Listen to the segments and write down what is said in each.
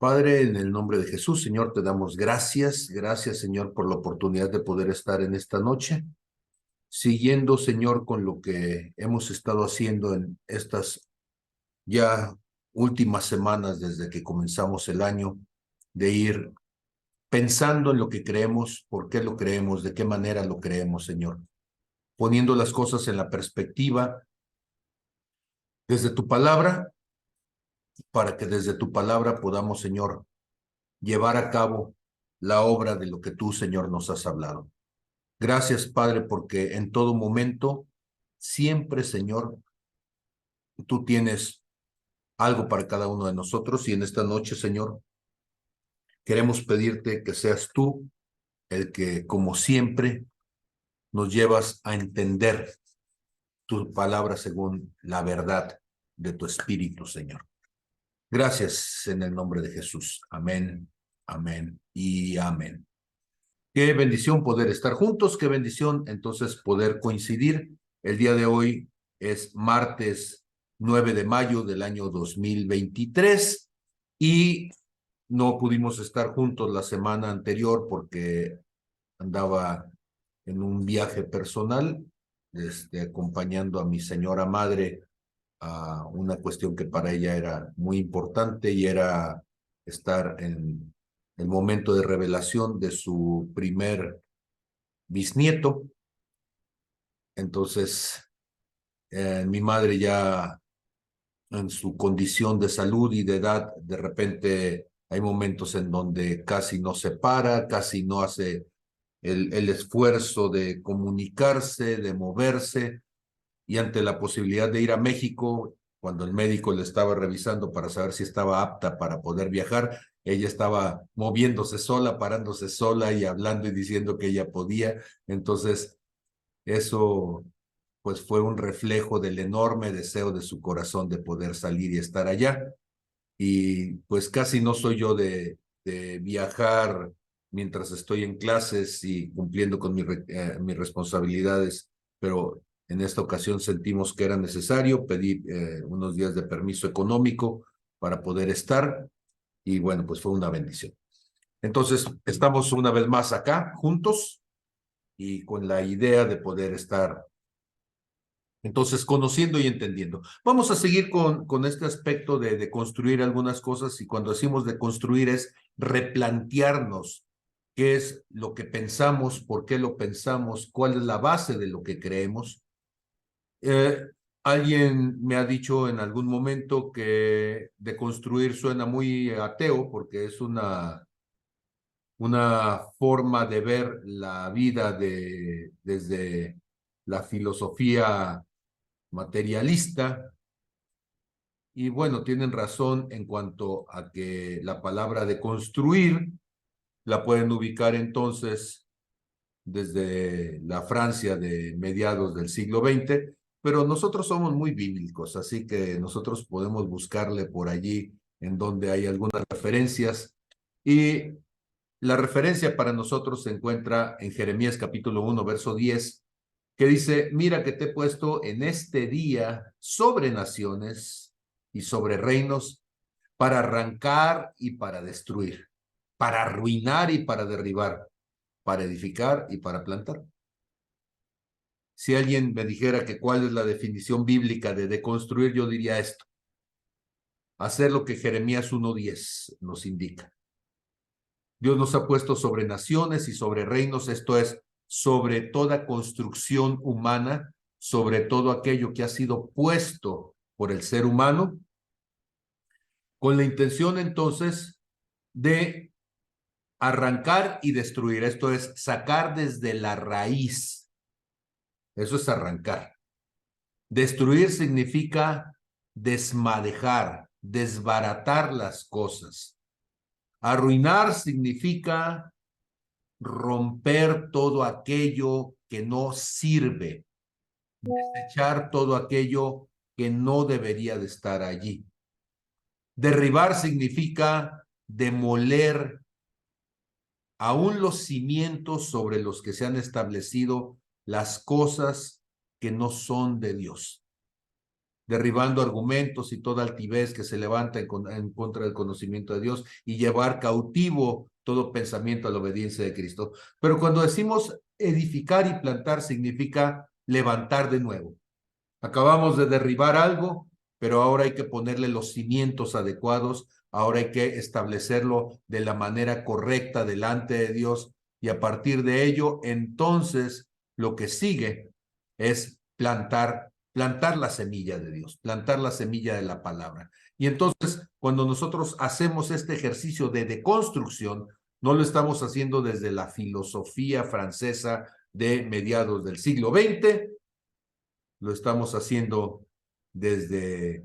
Padre, en el nombre de Jesús, Señor, te damos gracias. Gracias, Señor, por la oportunidad de poder estar en esta noche, siguiendo, Señor, con lo que hemos estado haciendo en estas ya últimas semanas desde que comenzamos el año, de ir pensando en lo que creemos, por qué lo creemos, de qué manera lo creemos, Señor, poniendo las cosas en la perspectiva desde tu palabra, para que desde tu palabra podamos, Señor, llevar a cabo la obra de lo que tú, Señor, nos has hablado. Gracias, Padre, porque en todo momento, siempre, Señor, tú tienes algo para cada uno de nosotros y en esta noche, Señor, queremos pedirte que seas tú el que, como siempre, nos llevas a entender tu palabra según la verdad de tu Espíritu, Señor. Gracias en el nombre de Jesús. Amén, amén y amén. Qué bendición poder estar juntos, qué bendición entonces poder coincidir. El día de hoy es martes 9 de mayo del año 2023 y no pudimos estar juntos la semana anterior porque andaba en un viaje personal, acompañando a mi señora madre a una cuestión que para ella era muy importante y era estar en el momento de revelación de su primer bisnieto. Entonces, mi madre ya en su condición de salud y de edad, de repente hay momentos en donde casi no se para, casi no hace el esfuerzo de comunicarse, de moverse, y ante la posibilidad de ir a México, cuando el médico le estaba revisando para saber si estaba apta para poder viajar, ella estaba moviéndose sola, parándose sola y hablando y diciendo que ella podía. Entonces, eso pues fue un reflejo del enorme deseo de su corazón de poder salir y estar allá. Y pues casi no soy yo de viajar mientras estoy en clases y cumpliendo con mis responsabilidades, pero en esta ocasión sentimos que era necesario, pedí unos días de permiso económico para poder estar y bueno, pues fue una bendición. Entonces, estamos una vez más acá juntos y con la idea de poder estar entonces conociendo y entendiendo. Vamos a seguir con este aspecto de construir algunas cosas y cuando decimos de construir es replantearnos qué es lo que pensamos, por qué lo pensamos, cuál es la base de lo que creemos. Eh, Alguien me ha dicho en algún momento que de construir suena muy ateo porque es una forma de ver la vida desde la filosofía materialista. Y bueno, tienen razón en cuanto a que la palabra de construir la pueden ubicar entonces desde la Francia de mediados del siglo XX, pero nosotros somos muy bíblicos, así que nosotros podemos buscarle por allí en donde hay algunas referencias. Y la referencia para nosotros se encuentra en Jeremías capítulo 1, verso 10, que dice, mira que te he puesto en este día sobre naciones y sobre reinos para arrancar y para destruir, para arruinar y para derribar, para edificar y para plantar. Si alguien me dijera que cuál es la definición bíblica de deconstruir, yo diría esto, hacer lo que Jeremías 1:10 nos indica. Dios nos ha puesto sobre naciones y sobre reinos, esto es, sobre toda construcción humana, sobre todo aquello que ha sido puesto por el ser humano, con la intención entonces de arrancar y destruir, esto es, sacar desde la raíz, eso es arrancar. Destruir significa desmadejar, desbaratar las cosas. Arruinar significa romper todo aquello que no sirve, desechar todo aquello que no debería de estar allí. Derribar significa demoler aún los cimientos sobre los que se han establecido las cosas que no son de Dios. derribando argumentos y toda altivez que se levanta en contra del conocimiento de Dios y llevar cautivo todo pensamiento a la obediencia de Cristo. Pero cuando decimos edificar y plantar, significa levantar de nuevo. Acabamos de derribar algo, pero ahora hay que ponerle los cimientos adecuados, ahora hay que establecerlo de la manera correcta delante de Dios, y a partir de ello, entonces, lo que sigue es plantar la semilla de Dios, plantar la semilla de la palabra. Y entonces, cuando nosotros hacemos este ejercicio de deconstrucción, no lo estamos haciendo desde la filosofía francesa de mediados del siglo XX, lo estamos haciendo desde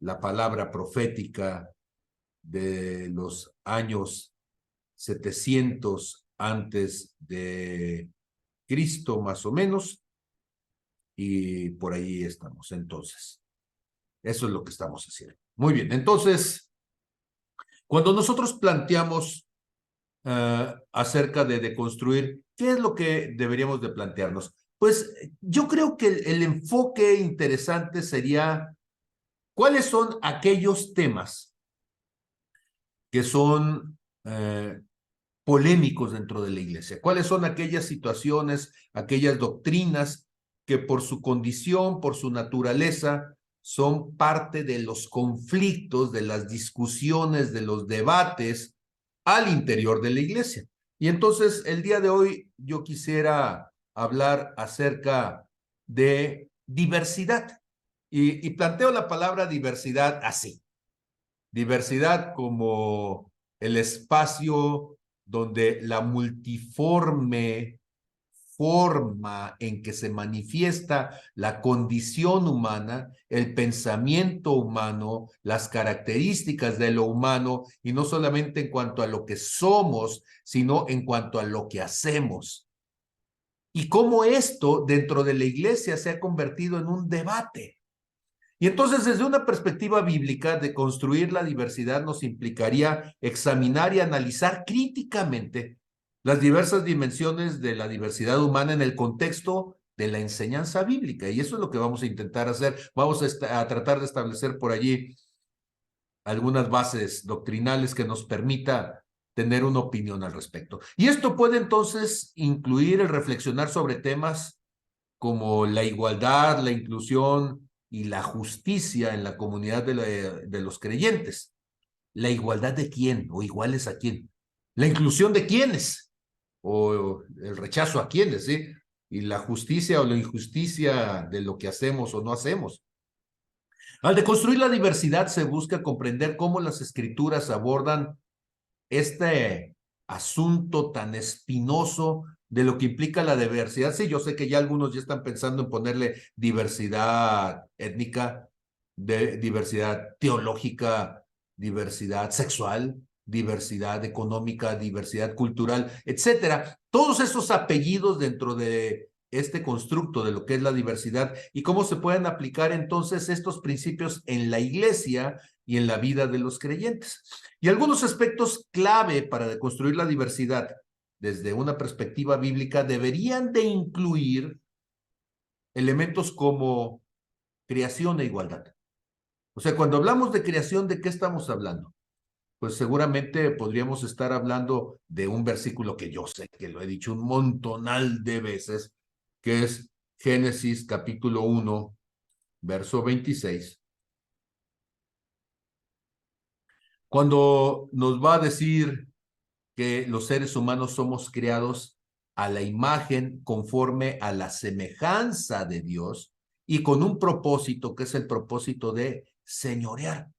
la palabra profética de los años 700 antes de Cristo, más o menos, y por ahí estamos. Entonces, eso es lo que estamos haciendo. Muy bien, entonces, cuando nosotros planteamos acerca de deconstruir, ¿qué es lo que deberíamos de plantearnos? Pues yo creo que el enfoque interesante sería cuáles son aquellos temas que son polémicos dentro de la iglesia, cuáles son aquellas situaciones, aquellas doctrinas que por su condición, por su naturaleza, son parte de los conflictos, de las discusiones, de los debates al interior de la iglesia. Y entonces el día de hoy yo quisiera hablar acerca de diversidad. Y planteo la palabra diversidad así. Diversidad como el espacio donde la multiforme forma en que se manifiesta la condición humana, el pensamiento humano, las características de lo humano, y no solamente en cuanto a lo que somos, sino en cuanto a lo que hacemos. Y cómo esto dentro de la iglesia se ha convertido en un debate. Y entonces, desde una perspectiva bíblica, de construir la diversidad nos implicaría examinar y analizar críticamente las diversas dimensiones de la diversidad humana en el contexto de la enseñanza bíblica. Y eso es lo que vamos a intentar hacer. Vamos a tratar de establecer por allí algunas bases doctrinales que nos permita tener una opinión al respecto. Y esto puede entonces incluir el reflexionar sobre temas como la igualdad, la inclusión y la justicia en la comunidad de los creyentes. ¿La igualdad de quién o iguales a quién? ¿La inclusión de quiénes o el rechazo a quiénes? ¿Sí? Y la justicia o la injusticia de lo que hacemos o no hacemos. Al deconstruir la diversidad se busca comprender cómo las escrituras abordan este asunto tan espinoso de lo que implica la diversidad. Sí, yo sé que ya algunos ya están pensando en ponerle diversidad étnica, diversidad teológica, diversidad sexual, diversidad económica, diversidad cultural, etcétera. Todos esos apellidos dentro de este constructo de lo que es la diversidad y cómo se pueden aplicar entonces estos principios en la iglesia y en la vida de los creyentes. Y algunos aspectos clave para deconstruir la diversidad desde una perspectiva bíblica deberían de incluir elementos como creación e igualdad. O sea, cuando hablamos de creación, ¿de qué estamos hablando? Pues seguramente podríamos estar hablando de un versículo que yo sé que lo he dicho un montonal de veces, que es Génesis capítulo 1, verso 26. Cuando nos va a decir que los seres humanos somos creados a la imagen conforme a la semejanza de Dios y con un propósito que es el propósito de señorear.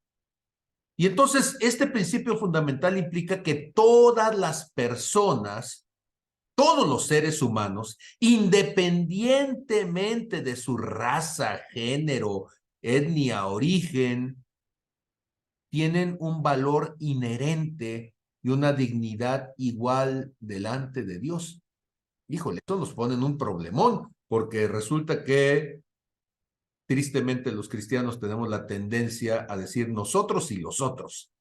Y entonces este principio fundamental implica que todas las personas, todos los seres humanos, independientemente de su raza, género, etnia, origen, tienen un valor inherente y una dignidad igual delante de Dios. Híjole, eso nos pone en un problemón, porque resulta que tristemente los cristianos tenemos la tendencia a decir nosotros y los otros.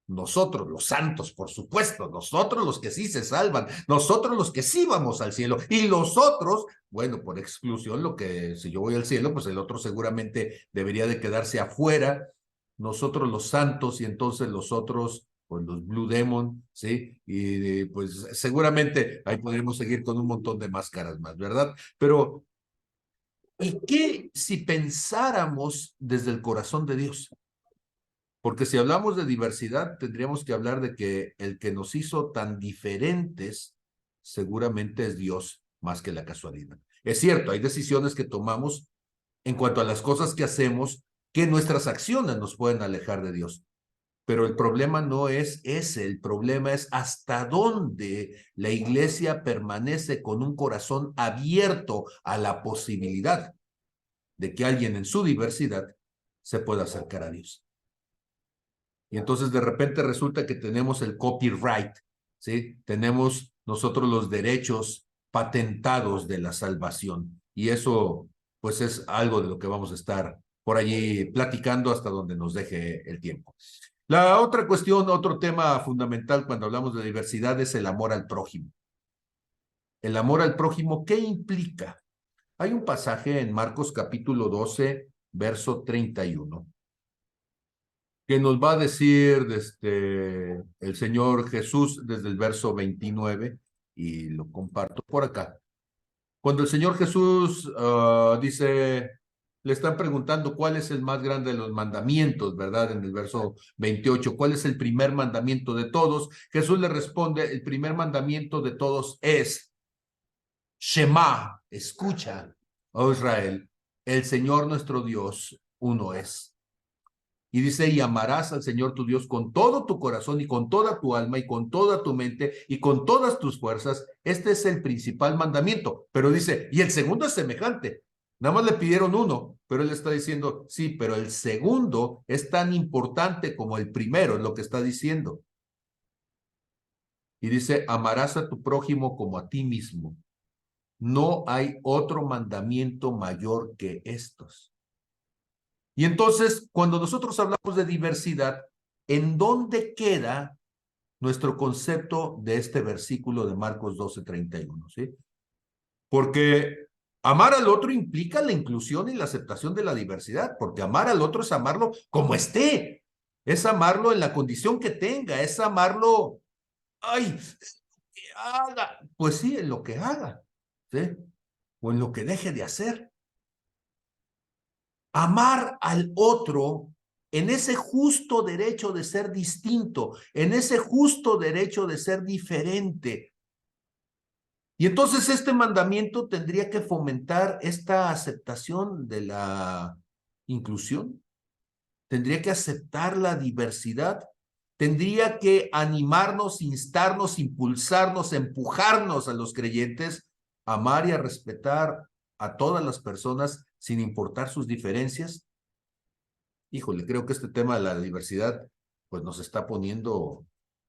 nosotros los santos, por supuesto, nosotros los que sí se salvan, nosotros los que sí vamos al cielo, y los otros, bueno, por exclusión, lo que si yo voy al cielo, pues el otro seguramente debería de quedarse afuera, nosotros los santos y entonces los otros, pues los Blue Demon, ¿sí? Y pues seguramente ahí podríamos seguir con un montón de máscaras más, ¿verdad? Pero, ¿y qué si pensáramos desde el corazón de Dios? Porque si hablamos de diversidad, tendríamos que hablar de que el que nos hizo tan diferentes seguramente es Dios más que la casualidad. Es cierto, hay decisiones que tomamos en cuanto a las cosas que hacemos que nuestras acciones nos pueden alejar de Dios. Pero el problema no es ese, el problema es hasta dónde la iglesia permanece con un corazón abierto a la posibilidad de que alguien en su diversidad se pueda acercar a Dios. Y entonces de repente resulta que tenemos el copyright, ¿sí? Tenemos nosotros los derechos patentados de la salvación. Y eso, pues, es algo de lo que vamos a estar por allí platicando hasta donde nos deje el tiempo. La otra cuestión, otro tema fundamental cuando hablamos de diversidad es el amor al prójimo. El amor al prójimo, ¿qué implica? Hay un pasaje en Marcos capítulo 12, verso 31, que nos va a decir el Señor Jesús desde el verso 29, y lo comparto por acá. Cuando el Señor Jesús dice, le están preguntando cuál es el más grande de los mandamientos, ¿verdad? En el verso 28, ¿cuál es el primer mandamiento de todos? Jesús le responde, el primer mandamiento de todos es, Shema, escucha, oh Israel, el Señor nuestro Dios, uno es. Y dice, y amarás al Señor tu Dios con todo tu corazón y con toda tu alma y con toda tu mente y con todas tus fuerzas. Este es el principal mandamiento. Pero dice, y el segundo es semejante. Nada más le pidieron uno, pero él está diciendo, sí, pero el segundo es tan importante como el primero, es lo que está diciendo. Y dice, amarás a tu prójimo como a ti mismo. No hay otro mandamiento mayor que estos. Y entonces, cuando nosotros hablamos de diversidad, ¿en dónde queda nuestro concepto de este versículo de Marcos 12:31? ¿Sí? Porque amar al otro implica la inclusión y la aceptación de la diversidad, porque amar al otro es amarlo como esté, es amarlo en la condición que tenga, es amarlo, ay, que haga, pues sí, en lo que haga, ¿sí? O en lo que deje de hacer. Amar al otro en ese justo derecho de ser distinto, en ese justo derecho de ser diferente. Y entonces este mandamiento tendría que fomentar esta aceptación de la inclusión, tendría que aceptar la diversidad, tendría que animarnos, instarnos, impulsarnos, empujarnos a los creyentes a amar y a respetar a todas las personas sin importar sus diferencias. Híjole, creo que este tema de la diversidad pues nos está poniendo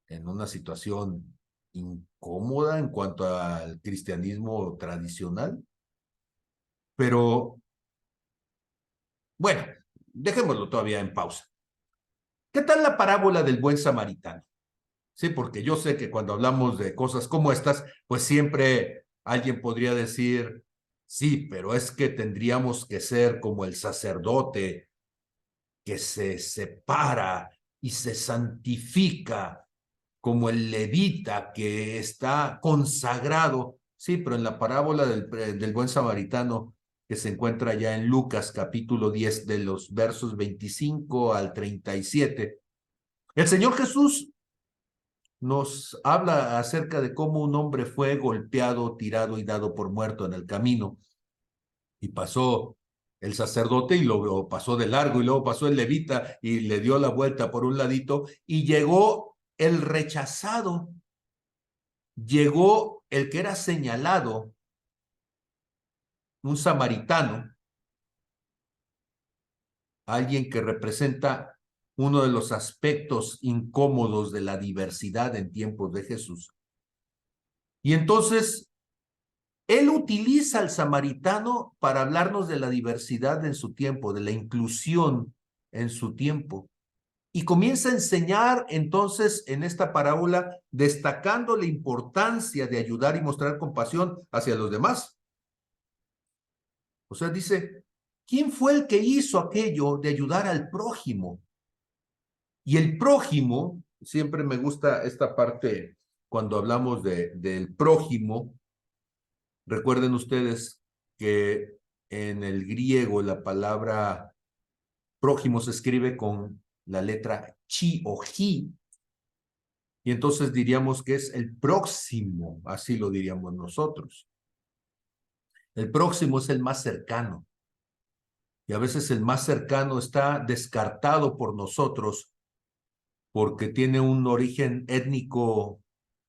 en una situación incómoda en cuanto al cristianismo tradicional, pero bueno, dejémoslo todavía en pausa. ¿Qué tal la parábola del buen samaritano? Sí, porque yo sé que cuando hablamos de cosas como estas, pues siempre alguien podría decir, sí, pero es que tendríamos que ser como el sacerdote que se separa y se santifica, como el levita que está consagrado. Sí, pero en la parábola del buen samaritano que se encuentra ya en Lucas capítulo 10 de los versos 25 al 37, el Señor Jesús nos habla acerca de cómo un hombre fue golpeado, tirado y dado por muerto en el camino, y pasó el sacerdote y lo pasó de largo, y luego pasó el levita y le dio la vuelta por un ladito, y llegó el rechazado, llegó el que era señalado, un samaritano, alguien que representa uno de los aspectos incómodos de la diversidad en tiempos de Jesús. Y entonces él utiliza al samaritano para hablarnos de la diversidad en su tiempo, de la inclusión en su tiempo. y comienza a enseñar entonces en esta parábola, destacando la importancia de ayudar y mostrar compasión hacia los demás. O sea, dice, ¿quién fue el que hizo aquello de ayudar al prójimo? Y el prójimo, siempre me gusta esta parte cuando hablamos del prójimo. Recuerden ustedes que en el griego la palabra prójimo se escribe con la letra chi o ji, y entonces diríamos que es el próximo, así lo diríamos nosotros. El próximo es el más cercano, y a veces el más cercano está descartado por nosotros porque tiene un origen étnico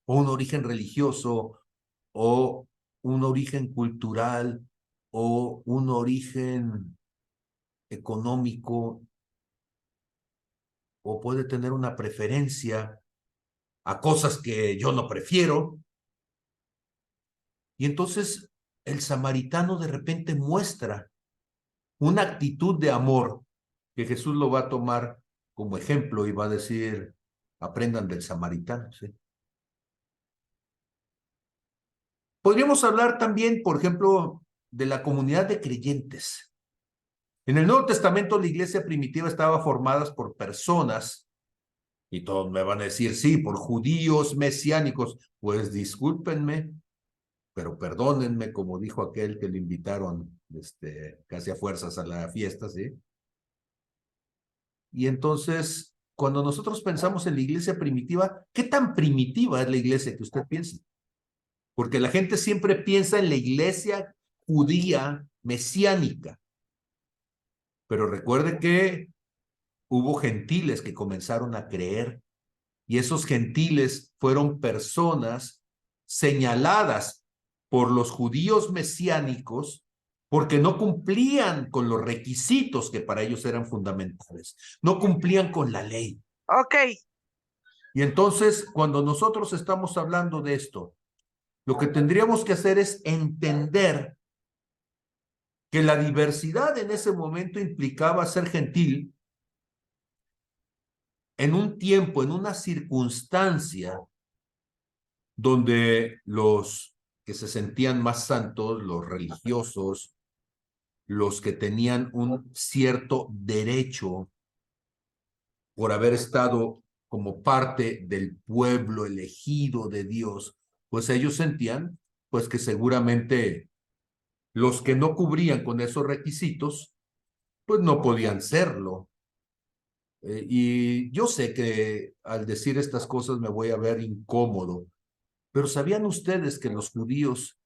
o un origen religioso o un origen cultural o un origen económico, o puede tener una preferencia a cosas que yo no prefiero. Y entonces el samaritano de repente muestra una actitud de amor que Jesús lo va a tomar como ejemplo y va a decir, aprendan del samaritano, ¿sí? Podríamos hablar también, por ejemplo, de la comunidad de creyentes. En el Nuevo Testamento la iglesia primitiva estaba formada por personas, y todos me van a decir, sí, por judíos mesiánicos. Pues discúlpenme, pero perdónenme, como dijo aquel que le invitaron casi a fuerzas a la fiesta, ¿sí? Y entonces, cuando nosotros pensamos en la iglesia primitiva, ¿qué tan primitiva es la iglesia que usted piensa? Porque la gente siempre piensa en la iglesia judía mesiánica, pero recuerde que hubo gentiles que comenzaron a creer, y esos gentiles fueron personas señaladas por los judíos mesiánicos porque no cumplían con los requisitos que para ellos eran fundamentales, no cumplían con la ley. Ok. Y entonces, cuando nosotros estamos hablando de esto, lo que tendríamos que hacer es entender que la diversidad en ese momento implicaba ser gentil en un tiempo, en una circunstancia donde los que se sentían más santos, los religiosos, los que tenían un cierto derecho por haber estado como parte del pueblo elegido de Dios, pues ellos sentían pues que seguramente los que no cubrían con esos requisitos, pues no podían serlo. Y yo sé que al decir estas cosas me voy a ver incómodo, pero ¿sabían ustedes que los judíos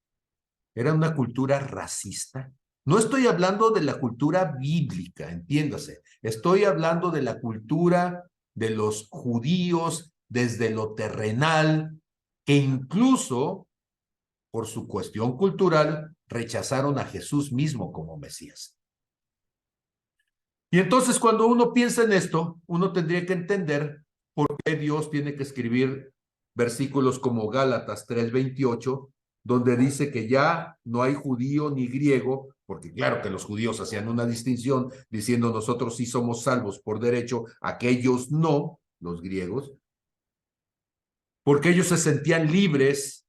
eran una cultura racista? No estoy hablando de la cultura bíblica, entiéndase. Estoy hablando de la cultura de los judíos desde lo terrenal, que incluso por su cuestión cultural rechazaron a Jesús mismo como Mesías. Y entonces cuando uno piensa en esto, uno tendría que entender por qué Dios tiene que escribir versículos como Gálatas 3:28, donde dice que ya no hay judío ni griego, porque claro que los judíos hacían una distinción diciendo nosotros sí somos salvos por derecho, aquellos no, los griegos, porque ellos se sentían libres,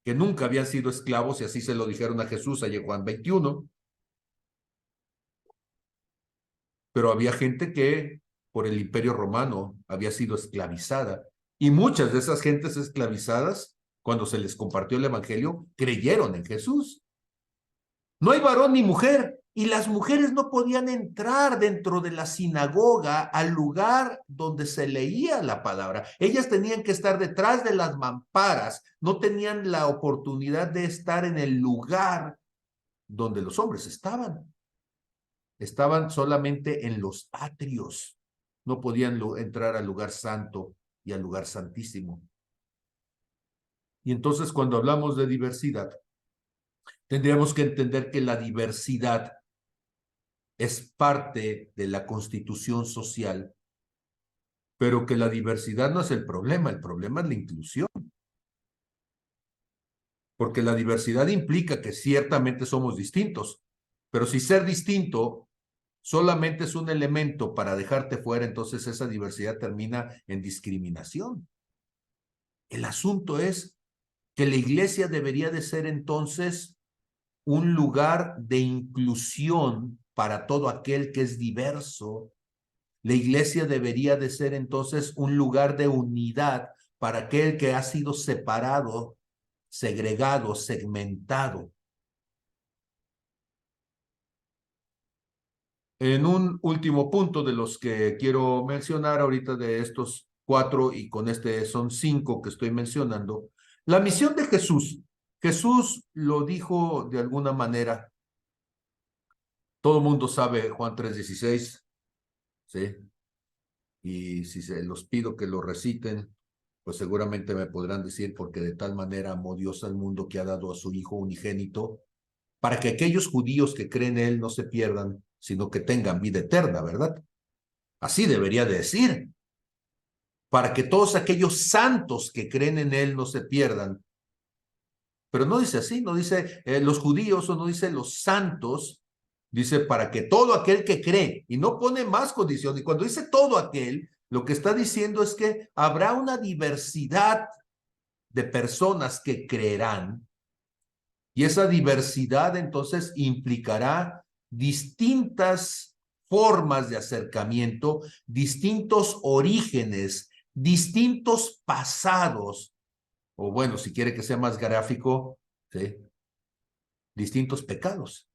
que nunca habían sido esclavos, y así se lo dijeron a Jesús allá en Juan 21. Pero había gente que por el Imperio Romano había sido esclavizada, y muchas de esas gentes esclavizadas, cuando se les compartió el Evangelio, creyeron en Jesús. No hay varón ni mujer, y las mujeres no podían entrar dentro de la sinagoga, al lugar donde se leía la palabra. Ellas tenían que estar detrás de las mamparas, no tenían la oportunidad de estar en el lugar donde los hombres estaban. Estaban solamente en los atrios, no podían entrar al lugar santo y al lugar santísimo. Y entonces cuando hablamos de diversidad, tendríamos que entender que la diversidad es parte de la constitución social, pero que la diversidad no es el problema es la inclusión. Porque la diversidad implica que ciertamente somos distintos, pero si ser distinto solamente es un elemento para dejarte fuera, entonces esa diversidad termina en discriminación. El asunto es que la iglesia debería de ser entonces un lugar de inclusión para todo aquel que es diverso. La iglesia debería de ser entonces un lugar de unidad para aquel que ha sido separado, segregado, segmentado. En un último punto de los que quiero mencionar ahorita de estos 4, y con este son 5 que estoy mencionando, la misión de Jesús. Jesús lo dijo de alguna manera, todo el mundo sabe Juan 3:16, ¿sí? Y si se los pido que lo reciten, pues seguramente me podrán decir, porque de tal manera amó Dios al mundo que ha dado a su Hijo unigénito, para que aquellos judíos que creen en Él no se pierdan, sino que tengan vida eterna, ¿verdad? Así debería de decir, para que todos aquellos santos que creen en Él no se pierdan. Pero no dice así, no dice los judíos o no dice los santos, dice para que todo aquel que cree, y no pone más condición. Y cuando dice todo aquel, lo que está diciendo es que habrá una diversidad de personas que creerán, y esa diversidad entonces implicará distintas formas de acercamiento, distintos orígenes, distintos pasados, o bueno, si quiere que sea más gráfico, ¿sí? Distintos pecados,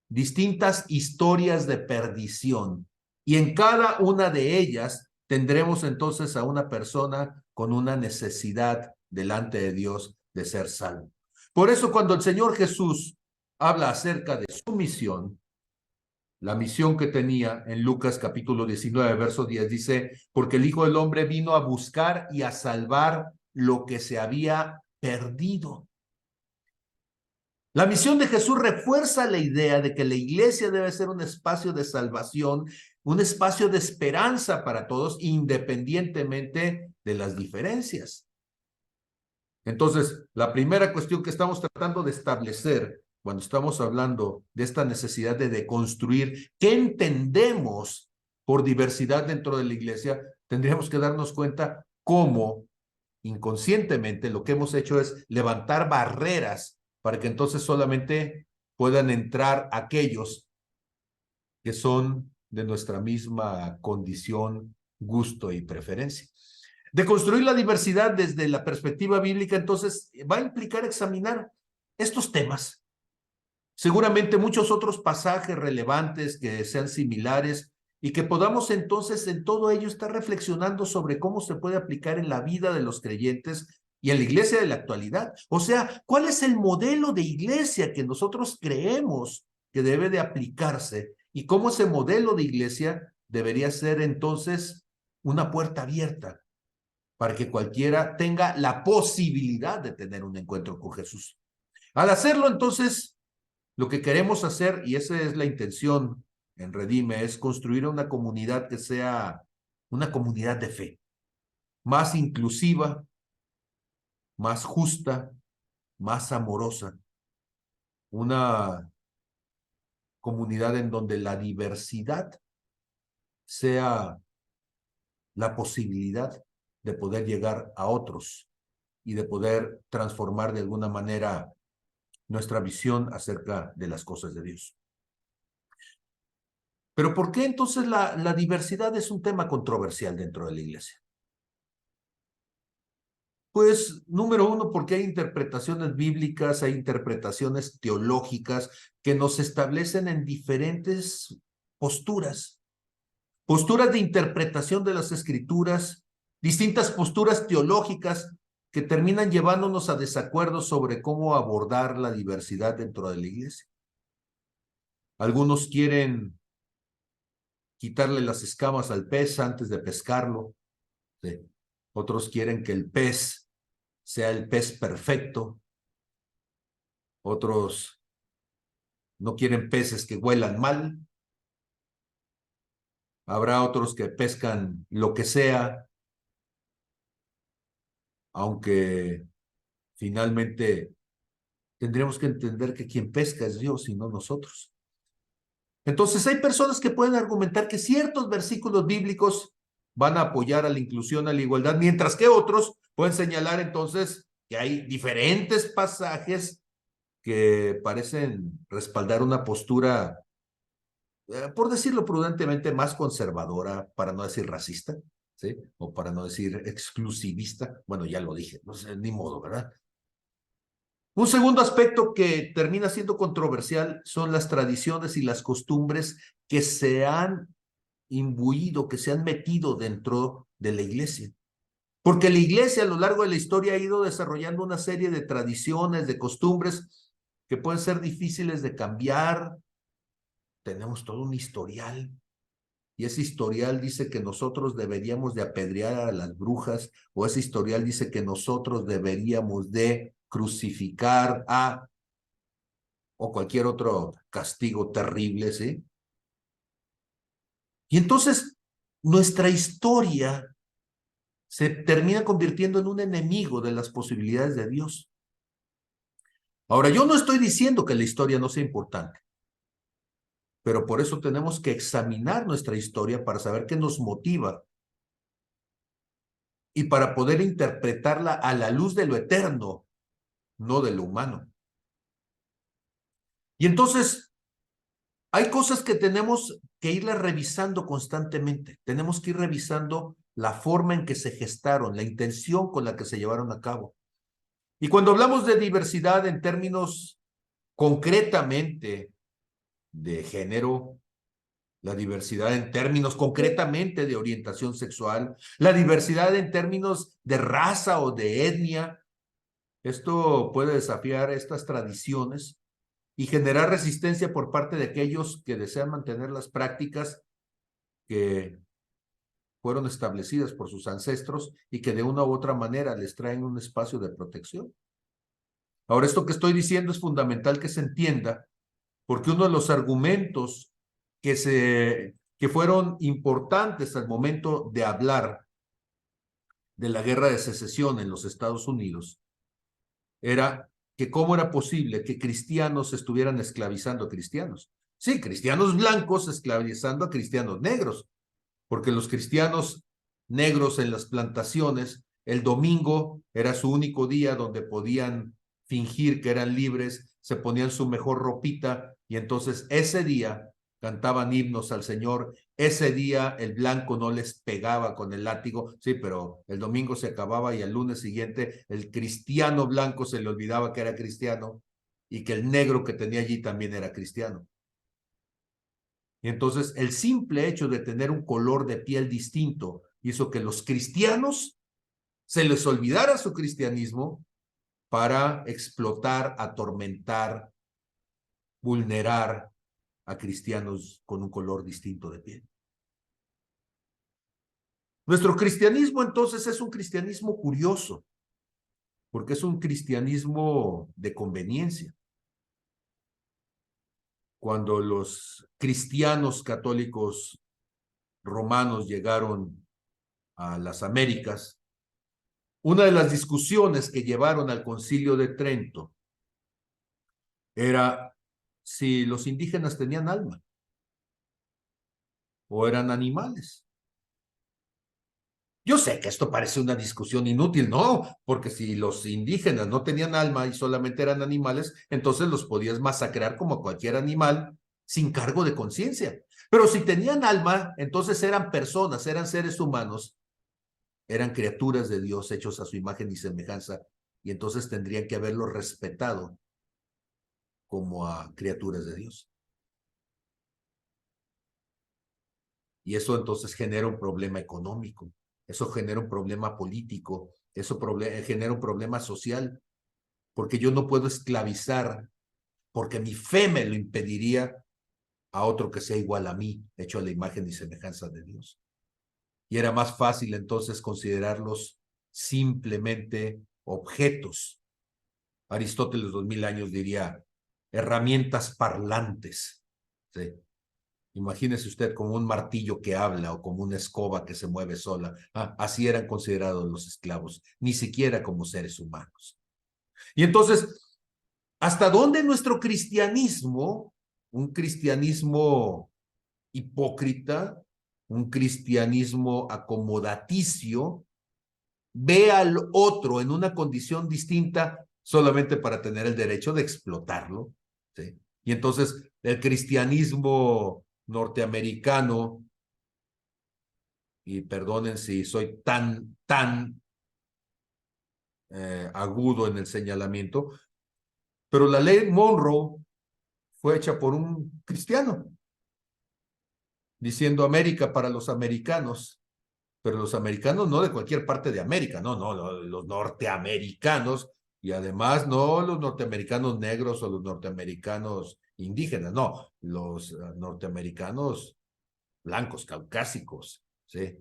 distintas historias de perdición. Y en cada una de ellas tendremos entonces a una persona con una necesidad delante de Dios de ser salvo. Por eso cuando el Señor Jesús habla acerca de su misión, la misión que tenía en Lucas capítulo 19, verso 10, dice, porque el Hijo del Hombre vino a buscar y a salvar lo que se había perdido. La misión de Jesús refuerza la idea de que la iglesia debe ser un espacio de salvación, un espacio de esperanza para todos, independientemente de las diferencias. Entonces, la primera cuestión que estamos tratando de establecer cuando estamos hablando de esta necesidad de deconstruir qué entendemos por diversidad dentro de la iglesia, tendríamos que darnos cuenta cómo inconscientemente lo que hemos hecho es levantar barreras para que entonces solamente puedan entrar aquellos que son de nuestra misma condición, gusto y preferencia. De construir la diversidad desde la perspectiva bíblica, entonces, va a implicar examinar estos temas. Seguramente muchos otros pasajes relevantes que sean similares y que podamos entonces en todo ello estar reflexionando sobre cómo se puede aplicar en la vida de los creyentes y en la iglesia de la actualidad. O sea, ¿cuál es el modelo de iglesia que nosotros creemos que debe de aplicarse y cómo ese modelo de iglesia debería ser entonces una puerta abierta para que cualquiera tenga la posibilidad de tener un encuentro con Jesús? Al hacerlo, entonces, lo que queremos hacer, y esa es la intención en Redime, es construir una comunidad que sea una comunidad de fe, más inclusiva, más justa, más amorosa, una comunidad en donde la diversidad sea la posibilidad de poder llegar a otros y de poder transformar de alguna manera nuestra visión acerca de las cosas de Dios. Pero ¿por qué entonces la diversidad es un tema controversial dentro de la iglesia? Pues, número uno, porque hay interpretaciones bíblicas, hay interpretaciones teológicas que nos establecen en diferentes posturas, posturas de interpretación de las escrituras, distintas posturas teológicas que terminan llevándonos a desacuerdos sobre cómo abordar la diversidad dentro de la iglesia. Algunos quieren quitarle las escamas al pez antes de pescarlo. Sí. Otros quieren que el pez sea el pez perfecto. Otros no quieren peces que huelan mal. Habrá otros que pescan lo que sea, aunque finalmente tendríamos que entender que quien pesca es Dios y no nosotros. Entonces hay personas que pueden argumentar que ciertos versículos bíblicos van a apoyar a la inclusión, a la igualdad, mientras que otros pueden señalar entonces que hay diferentes pasajes que parecen respaldar una postura, por decirlo prudentemente, más conservadora, para no decir racista, ¿sí? O para no decir exclusivista. Bueno, ya lo dije, no sé, ni modo, ¿verdad? Un segundo aspecto que termina siendo controversial son las tradiciones y las costumbres que se han imbuido, que se han metido dentro de la iglesia. Porque la iglesia a lo largo de la historia ha ido desarrollando una serie de tradiciones, de costumbres que pueden ser difíciles de cambiar. Tenemos todo un historial y ese historial dice que nosotros deberíamos de apedrear a las brujas, o ese historial dice que nosotros deberíamos de crucificar a, o cualquier otro castigo terrible, ¿sí? Y entonces nuestra historia se termina convirtiendo en un enemigo de las posibilidades de Dios. Ahora, yo no estoy diciendo que la historia no sea importante, pero por eso tenemos que examinar nuestra historia para saber qué nos motiva y para poder interpretarla a la luz de lo eterno, no de lo humano. Y entonces, hay cosas que tenemos que irlas revisando constantemente. Tenemos que ir revisando la forma en que se gestaron, la intención con la que se llevaron a cabo. Y cuando hablamos de diversidad en términos concretamente de género, la diversidad en términos concretamente de orientación sexual, la diversidad en términos de raza o de etnia, esto puede desafiar estas tradiciones y generar resistencia por parte de aquellos que desean mantener las prácticas que fueron establecidas por sus ancestros y que de una u otra manera les traen un espacio de protección. Ahora, esto que estoy diciendo es fundamental que se entienda, porque uno de los argumentos que fueron importantes al momento de hablar de la guerra de secesión en los Estados Unidos era que cómo era posible que cristianos estuvieran esclavizando a cristianos. Sí, cristianos blancos esclavizando a cristianos negros, porque los cristianos negros en las plantaciones, el domingo era su único día donde podían fingir que eran libres, se ponían su mejor ropita y entonces ese día cantaban himnos al Señor. Ese día el blanco no les pegaba con el látigo, sí, pero el domingo se acababa y al lunes siguiente el cristiano blanco se le olvidaba que era cristiano y que el negro que tenía allí también era cristiano. Y entonces el simple hecho de tener un color de piel distinto hizo que los cristianos se les olvidara su cristianismo para explotar, atormentar, vulnerar a cristianos con un color distinto de piel. Nuestro cristianismo entonces es un cristianismo curioso, porque es un cristianismo de conveniencia. Cuando los cristianos católicos romanos llegaron a las Américas, una de las discusiones que llevaron al Concilio de Trento era si los indígenas tenían alma o eran animales. Yo sé que esto parece una discusión inútil, no, porque si los indígenas no tenían alma y solamente eran animales, entonces los podías masacrar como cualquier animal sin cargo de conciencia. Pero si tenían alma, entonces eran personas, eran seres humanos, eran criaturas de Dios hechos a su imagen y semejanza, y entonces tendrían que haberlos respetado como a criaturas de Dios. Y eso entonces genera un problema económico, eso genera un problema político, eso genera un problema social, porque yo no puedo esclavizar, porque mi fe me lo impediría, a otro que sea igual a mí, hecho a la imagen y semejanza de Dios. Y era más fácil entonces considerarlos simplemente objetos. Aristóteles 2000 años diría herramientas parlantes. ¿Sí? Imagínese usted como un martillo que habla o como una escoba que se mueve sola. Así eran considerados los esclavos, ni siquiera como seres humanos. Y entonces, ¿hasta dónde nuestro cristianismo un cristianismo hipócrita, un cristianismo acomodaticio, ve al otro en una condición distinta solamente para tener el derecho de explotarlo, ¿sí? Y entonces el cristianismo norteamericano, y perdonen si soy tan agudo en el señalamiento, pero la ley Monroe fue hecha por un cristiano, diciendo América para los americanos, pero los americanos no de cualquier parte de América, no, los norteamericanos, y además no los norteamericanos negros o los norteamericanos indígenas, no, los norteamericanos blancos, caucásicos, ¿sí?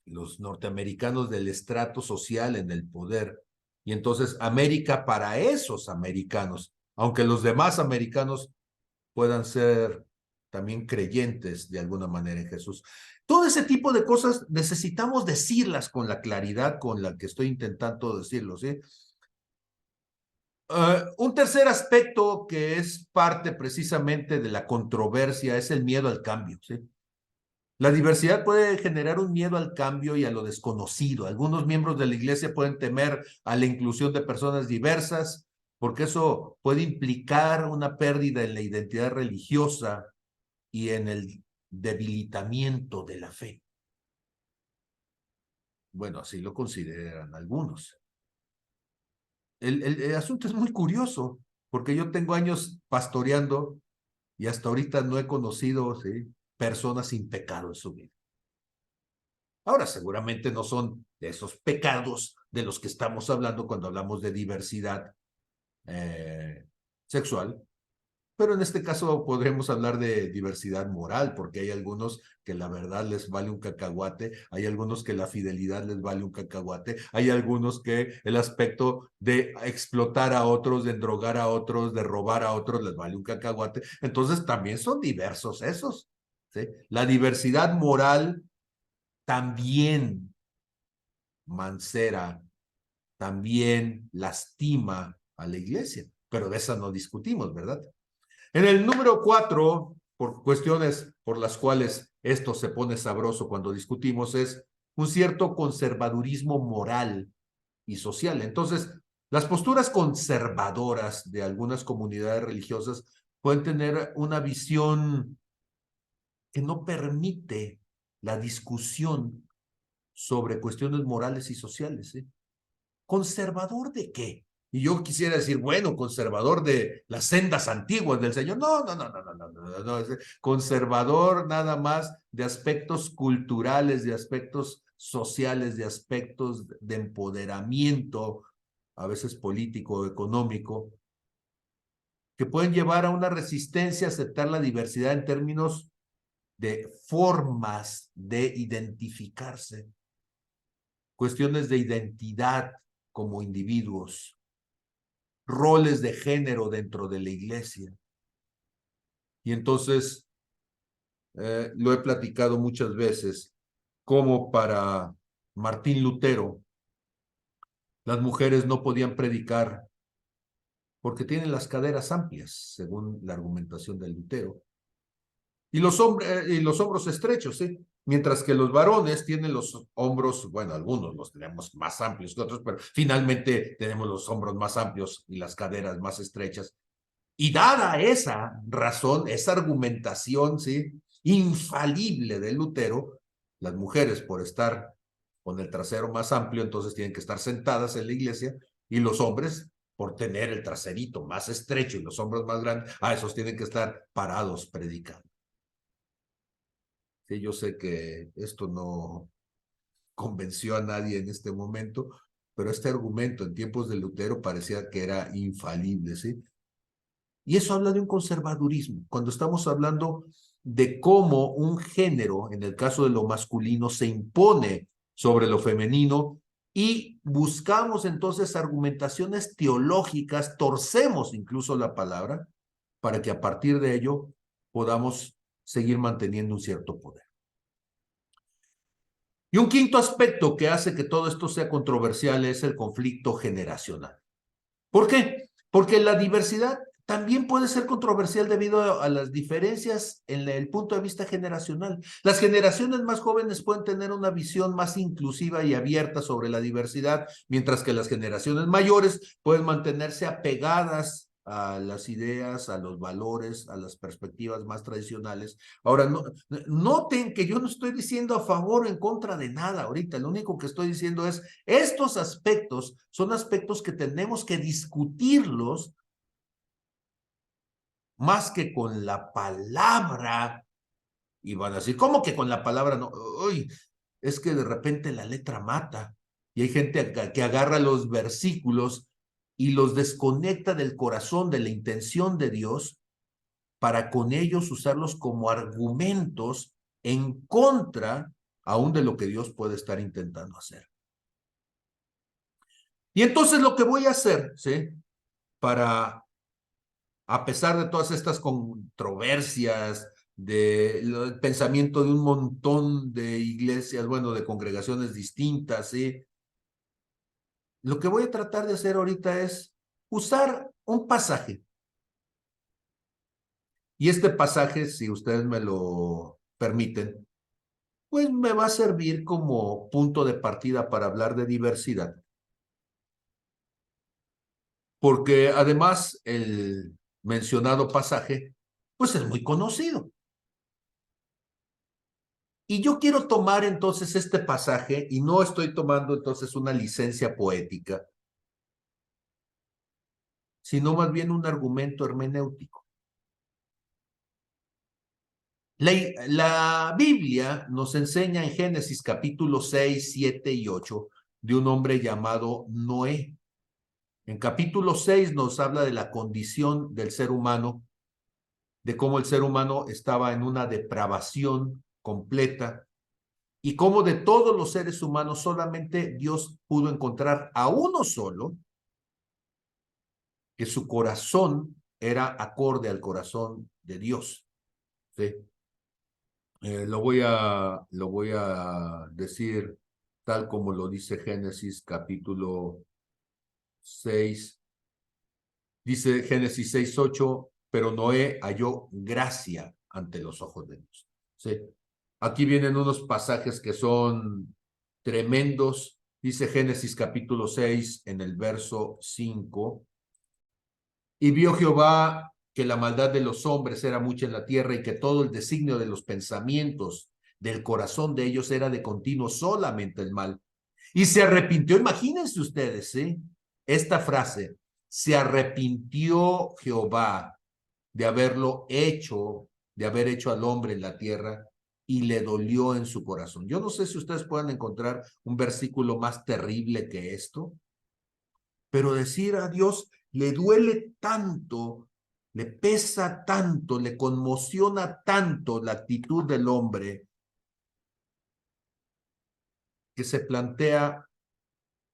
Los norteamericanos del estrato social en el poder. Y entonces América para esos americanos, aunque los demás americanos puedan ser también creyentes de alguna manera en Jesús. Todo ese tipo de cosas necesitamos decirlas con la claridad con la que estoy intentando decirlo, ¿sí? Un tercer aspecto que es parte precisamente de la controversia es el miedo al cambio, ¿sí? La diversidad puede generar un miedo al cambio y a lo desconocido. Algunos miembros de la iglesia pueden temer a la inclusión de personas diversas porque eso puede implicar una pérdida en la identidad religiosa y en el debilitamiento de la fe. Bueno, así lo consideran algunos. El asunto es muy curioso porque yo tengo años pastoreando y hasta ahorita no he conocido, ¿sí?, personas sin pecado en su vida. Ahora, seguramente no son de esos pecados de los que estamos hablando cuando hablamos de diversidad sexual, pero en este caso podremos hablar de diversidad moral, porque hay algunos que la verdad les vale un cacahuate, hay algunos que la fidelidad les vale un cacahuate, hay algunos que el aspecto de explotar a otros, de endrogar a otros, de robar a otros les vale un cacahuate. Entonces también son diversos esos, ¿sí? La diversidad moral también mancera, también lastima a la iglesia, pero de esa no discutimos, ¿verdad? En el número 4, por cuestiones por las cuales esto se pone sabroso cuando discutimos, es un cierto conservadurismo moral y social. Entonces, las posturas conservadoras de algunas comunidades religiosas pueden tener una visión que no permite la discusión sobre cuestiones morales y sociales, ¿sí? ¿Conservador de qué? Y yo quisiera decir, bueno, conservador de las sendas antiguas del Señor. No. Es conservador nada más de aspectos culturales, de aspectos sociales, de aspectos de empoderamiento, a veces político o económico, que pueden llevar a una resistencia a aceptar la diversidad en términos de formas de identificarse, cuestiones de identidad como individuos, roles de género dentro de la iglesia. Y entonces, lo he platicado muchas veces, como para Martín Lutero, las mujeres no podían predicar porque tienen las caderas amplias, según la argumentación de Lutero, y los hombros estrechos, ¿sí? Mientras que los varones tienen los hombros, bueno, algunos los tenemos más amplios que otros, pero finalmente tenemos los hombros más amplios y las caderas más estrechas. Y dada esa razón, esa argumentación, ¿sí?, infalible de Lutero, las mujeres por estar con el trasero más amplio, entonces tienen que estar sentadas en la iglesia, y los hombres por tener el traserito más estrecho y los hombros más grandes, esos tienen que estar parados predicando. Sí, yo sé que esto no convenció a nadie en este momento, pero este argumento en tiempos de Lutero parecía que era infalible, ¿sí? Y eso habla de un conservadurismo, cuando estamos hablando de cómo un género, en el caso de lo masculino, se impone sobre lo femenino y buscamos entonces argumentaciones teológicas, torcemos incluso la palabra, para que a partir de ello podamos seguir manteniendo un cierto poder. Y un quinto aspecto que hace que todo esto sea controversial es el conflicto generacional. ¿Por qué? Porque la diversidad también puede ser controversial debido a las diferencias en el punto de vista generacional. Las generaciones más jóvenes pueden tener una visión más inclusiva y abierta sobre la diversidad, mientras que las generaciones mayores pueden mantenerse apegadas a las ideas, a los valores, a las perspectivas más tradicionales. Ahora, noten que yo no estoy diciendo a favor o en contra de nada ahorita, lo único que estoy diciendo es, estos aspectos son aspectos que tenemos que discutirlos más que con la palabra. Y van a decir, ¿cómo que con la palabra no? Uy, es que de repente la letra mata. Y hay gente que agarra los versículos y los desconecta del corazón, de la intención de Dios, para con ellos usarlos como argumentos en contra aún de lo que Dios puede estar intentando hacer. Y entonces lo que voy a hacer, ¿sí? Para, a pesar de todas estas controversias, del pensamiento de un montón de iglesias, bueno, de congregaciones distintas, ¿sí? Lo que voy a tratar de hacer ahorita es usar un pasaje. Y este pasaje, si ustedes me lo permiten, pues me va a servir como punto de partida para hablar de diversidad. Porque además el mencionado pasaje, pues es muy conocido. Y yo quiero tomar entonces este pasaje, y no estoy tomando entonces una licencia poética, sino más bien un argumento hermenéutico. La Biblia nos enseña en Génesis capítulo 6, 7 y 8 de un hombre llamado Noé. En capítulo 6 nos habla de la condición del ser humano, de cómo el ser humano estaba en una depravación completa y cómo de todos los seres humanos solamente Dios pudo encontrar a uno solo que su corazón era acorde al corazón de Dios. ¿Sí? Lo voy a decir tal como lo dice Génesis capítulo 6. Dice Génesis 6:8, pero Noé halló gracia ante los ojos de Dios. ¿Sí? Aquí vienen unos pasajes que son tremendos. Dice Génesis capítulo 6 en el verso 5. Y vio Jehová que la maldad de los hombres era mucha en la tierra y que todo el designio de los pensamientos del corazón de ellos era de continuo solamente el mal. Y se arrepintió, imagínense ustedes, ¿sí? Esta frase, se arrepintió Jehová de haberlo hecho, de haber hecho al hombre en la tierra y le dolió en su corazón. Yo no sé si ustedes puedan encontrar un versículo más terrible que esto, pero decir a Dios le duele tanto, le pesa tanto, le conmociona tanto la actitud del hombre que se plantea,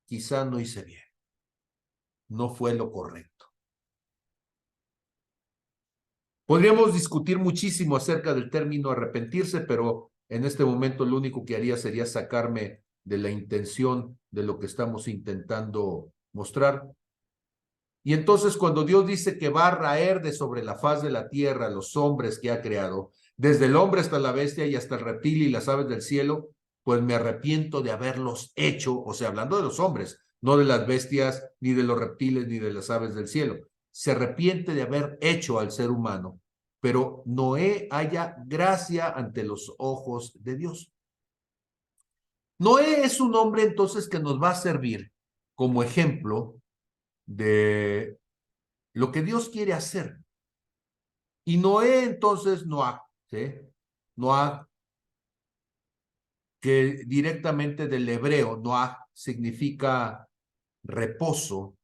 quizá no hice bien, no fue lo correcto. Podríamos discutir muchísimo acerca del término arrepentirse, pero en este momento lo único que haría sería sacarme de la intención de lo que estamos intentando mostrar. Y entonces cuando Dios dice que va a raer de sobre la faz de la tierra los hombres que ha creado, desde el hombre hasta la bestia y hasta el reptil y las aves del cielo, pues me arrepiento de haberlos hecho, o sea, hablando de los hombres, no de las bestias, ni de los reptiles, ni de las aves del cielo. Se arrepiente de haber hecho al ser humano, pero Noé halla gracia ante los ojos de Dios. Noé es un hombre entonces que nos va a servir como ejemplo de lo que Dios quiere hacer. Y Noé entonces, Noah, ¿sí? Noah, que directamente del hebreo, Noah significa reposo,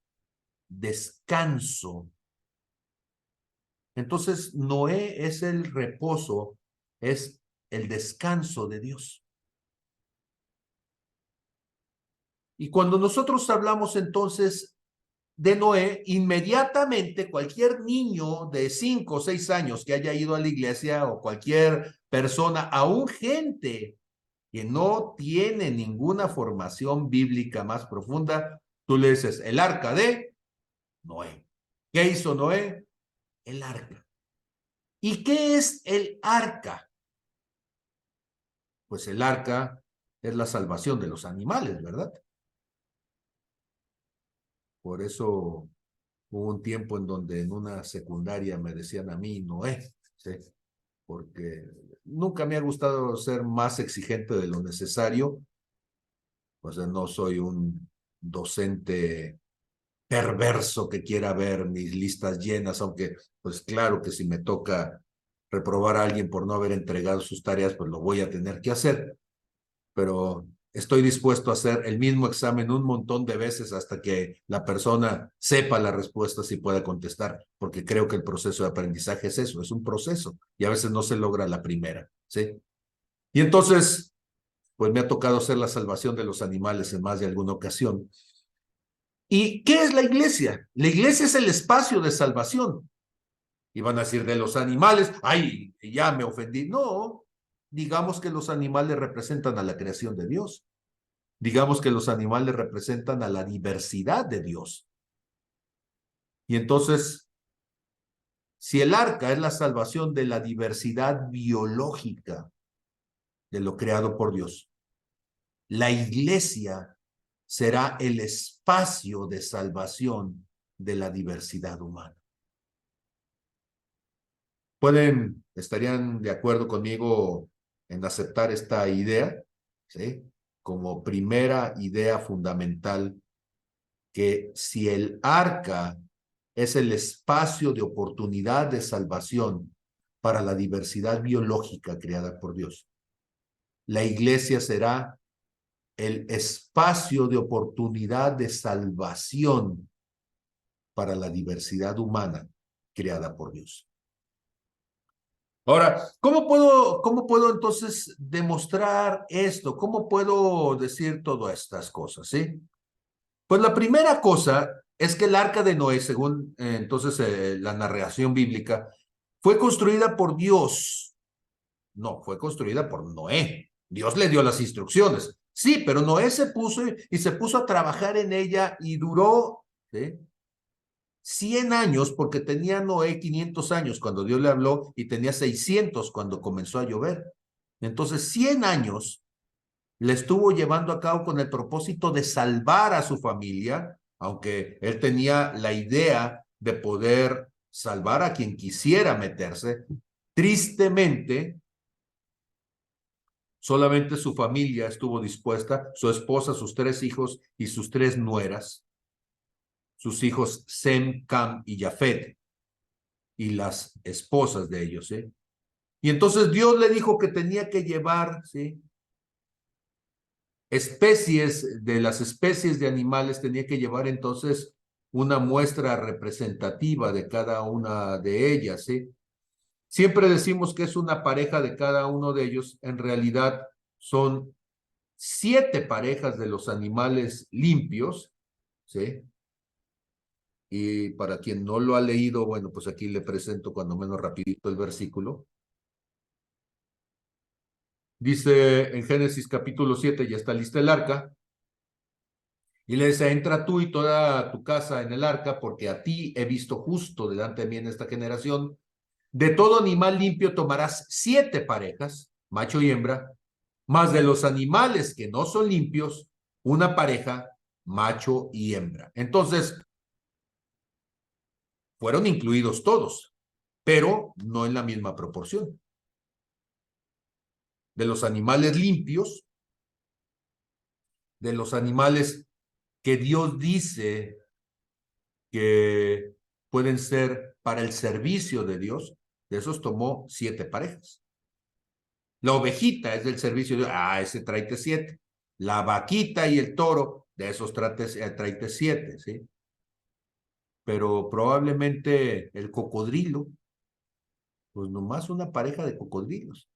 descanso. Entonces, Noé es el reposo, es el descanso de Dios. Y cuando nosotros hablamos entonces de Noé, inmediatamente cualquier niño de 5 o 6 años que haya ido a la iglesia o cualquier persona, aún gente que no tiene ninguna formación bíblica más profunda, tú le dices, el arca de Noé. ¿Qué hizo Noé? el arca. ¿Y qué es el arca? Pues el arca es la salvación de los animales, ¿verdad? Por eso hubo un tiempo en donde en una secundaria me decían a mí Noé, ¿sí? Porque nunca me ha gustado ser más exigente de lo necesario. O sea, no soy un docente perverso que quiera ver mis listas llenas, aunque pues claro que si me toca reprobar a alguien por no haber entregado sus tareas, pues lo voy a tener que hacer, pero estoy dispuesto a hacer el mismo examen un montón de veces hasta que la persona sepa la respuesta y pueda contestar, porque creo que el proceso de aprendizaje es eso, es un proceso y a veces no se logra la primera, ¿sí? Y entonces, pues me ha tocado ser la salvación de los animales en más de alguna ocasión. ¿Y qué es la iglesia? La iglesia es el espacio de salvación. Y van a decir de los animales, ay, ya me ofendí. No, digamos que los animales representan a la creación de Dios. Digamos que los animales representan a la diversidad de Dios. Y entonces, si el arca es la salvación de la diversidad biológica de lo creado por Dios, la iglesia será el espacio de salvación de la diversidad humana. ¿Estarían de acuerdo conmigo en aceptar esta idea? ¿Sí? Como primera idea fundamental, que si el arca es el espacio de oportunidad de salvación para la diversidad biológica creada por Dios, la iglesia será el espacio de oportunidad de salvación para la diversidad humana creada por Dios. Ahora, cómo puedo entonces demostrar esto? ¿Cómo puedo decir todas estas cosas? ¿Sí? Pues la primera cosa es que el arca de Noé, según entonces la narración bíblica, fue construida por Dios. No, fue construida por Noé. Dios le dio las instrucciones. Sí, pero Noé se puso y se puso a trabajar en ella y duró, ¿sí? 100 años, porque tenía Noé 500 años cuando Dios le habló y tenía 600 cuando comenzó a llover. Entonces, 100 años le estuvo llevando a cabo con el propósito de salvar a su familia, aunque él tenía la idea de poder salvar a quien quisiera meterse. Tristemente, solamente su familia estuvo dispuesta, su esposa, sus 3 hijos y sus 3 nueras, sus hijos Sem, Cam y Jafet, y las esposas de ellos, ¿sí? Y entonces Dios le dijo que tenía que llevar, ¿sí? Especies, de las especies de animales, tenía que llevar entonces una muestra representativa de cada una de ellas, ¿sí? Siempre decimos que es una pareja de cada uno de ellos, en realidad son 7 parejas de los animales limpios, ¿sí? Y para quien no lo ha leído, bueno, pues aquí le presento cuando menos rapidito el versículo. Dice en Génesis capítulo 7, ya está lista el arca, y le dice, entra tú y toda tu casa en el arca, porque a ti he visto justo delante de mí en esta generación. De todo animal limpio tomarás 7 parejas, macho y hembra, más de los animales que no son limpios, una pareja, macho y hembra. Entonces, fueron incluidos todos, pero no en la misma proporción. De los animales limpios, de los animales que Dios dice que pueden ser para el servicio de Dios, de esos tomó 7 parejas. La ovejita es del servicio de Dios, ese tráete 7. La vaquita y el toro, de esos tráete 7, ¿sí? Pero probablemente el cocodrilo, pues nomás una pareja de cocodrilos.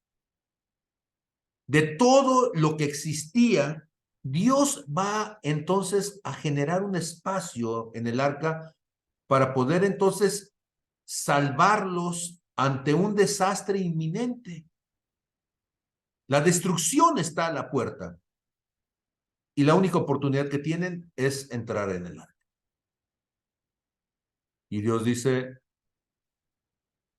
De todo lo que existía, Dios va entonces a generar un espacio en el arca para poder entonces salvarlos ante un desastre inminente. La destrucción está a la puerta y la única oportunidad que tienen es entrar en el arca. Y Dios dice,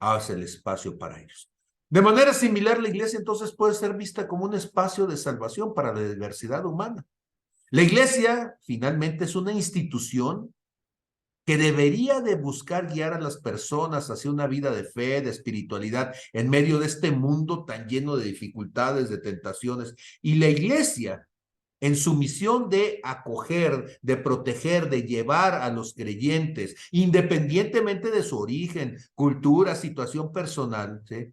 hace el espacio para ellos. De manera similar, la iglesia entonces puede ser vista como un espacio de salvación para la diversidad humana. La iglesia finalmente es una institución que debería de buscar guiar a las personas hacia una vida de fe, de espiritualidad, en medio de este mundo tan lleno de dificultades, de tentaciones. Y la iglesia, en su misión de acoger, de proteger, de llevar a los creyentes, independientemente de su origen, cultura, situación personal, ¿sí?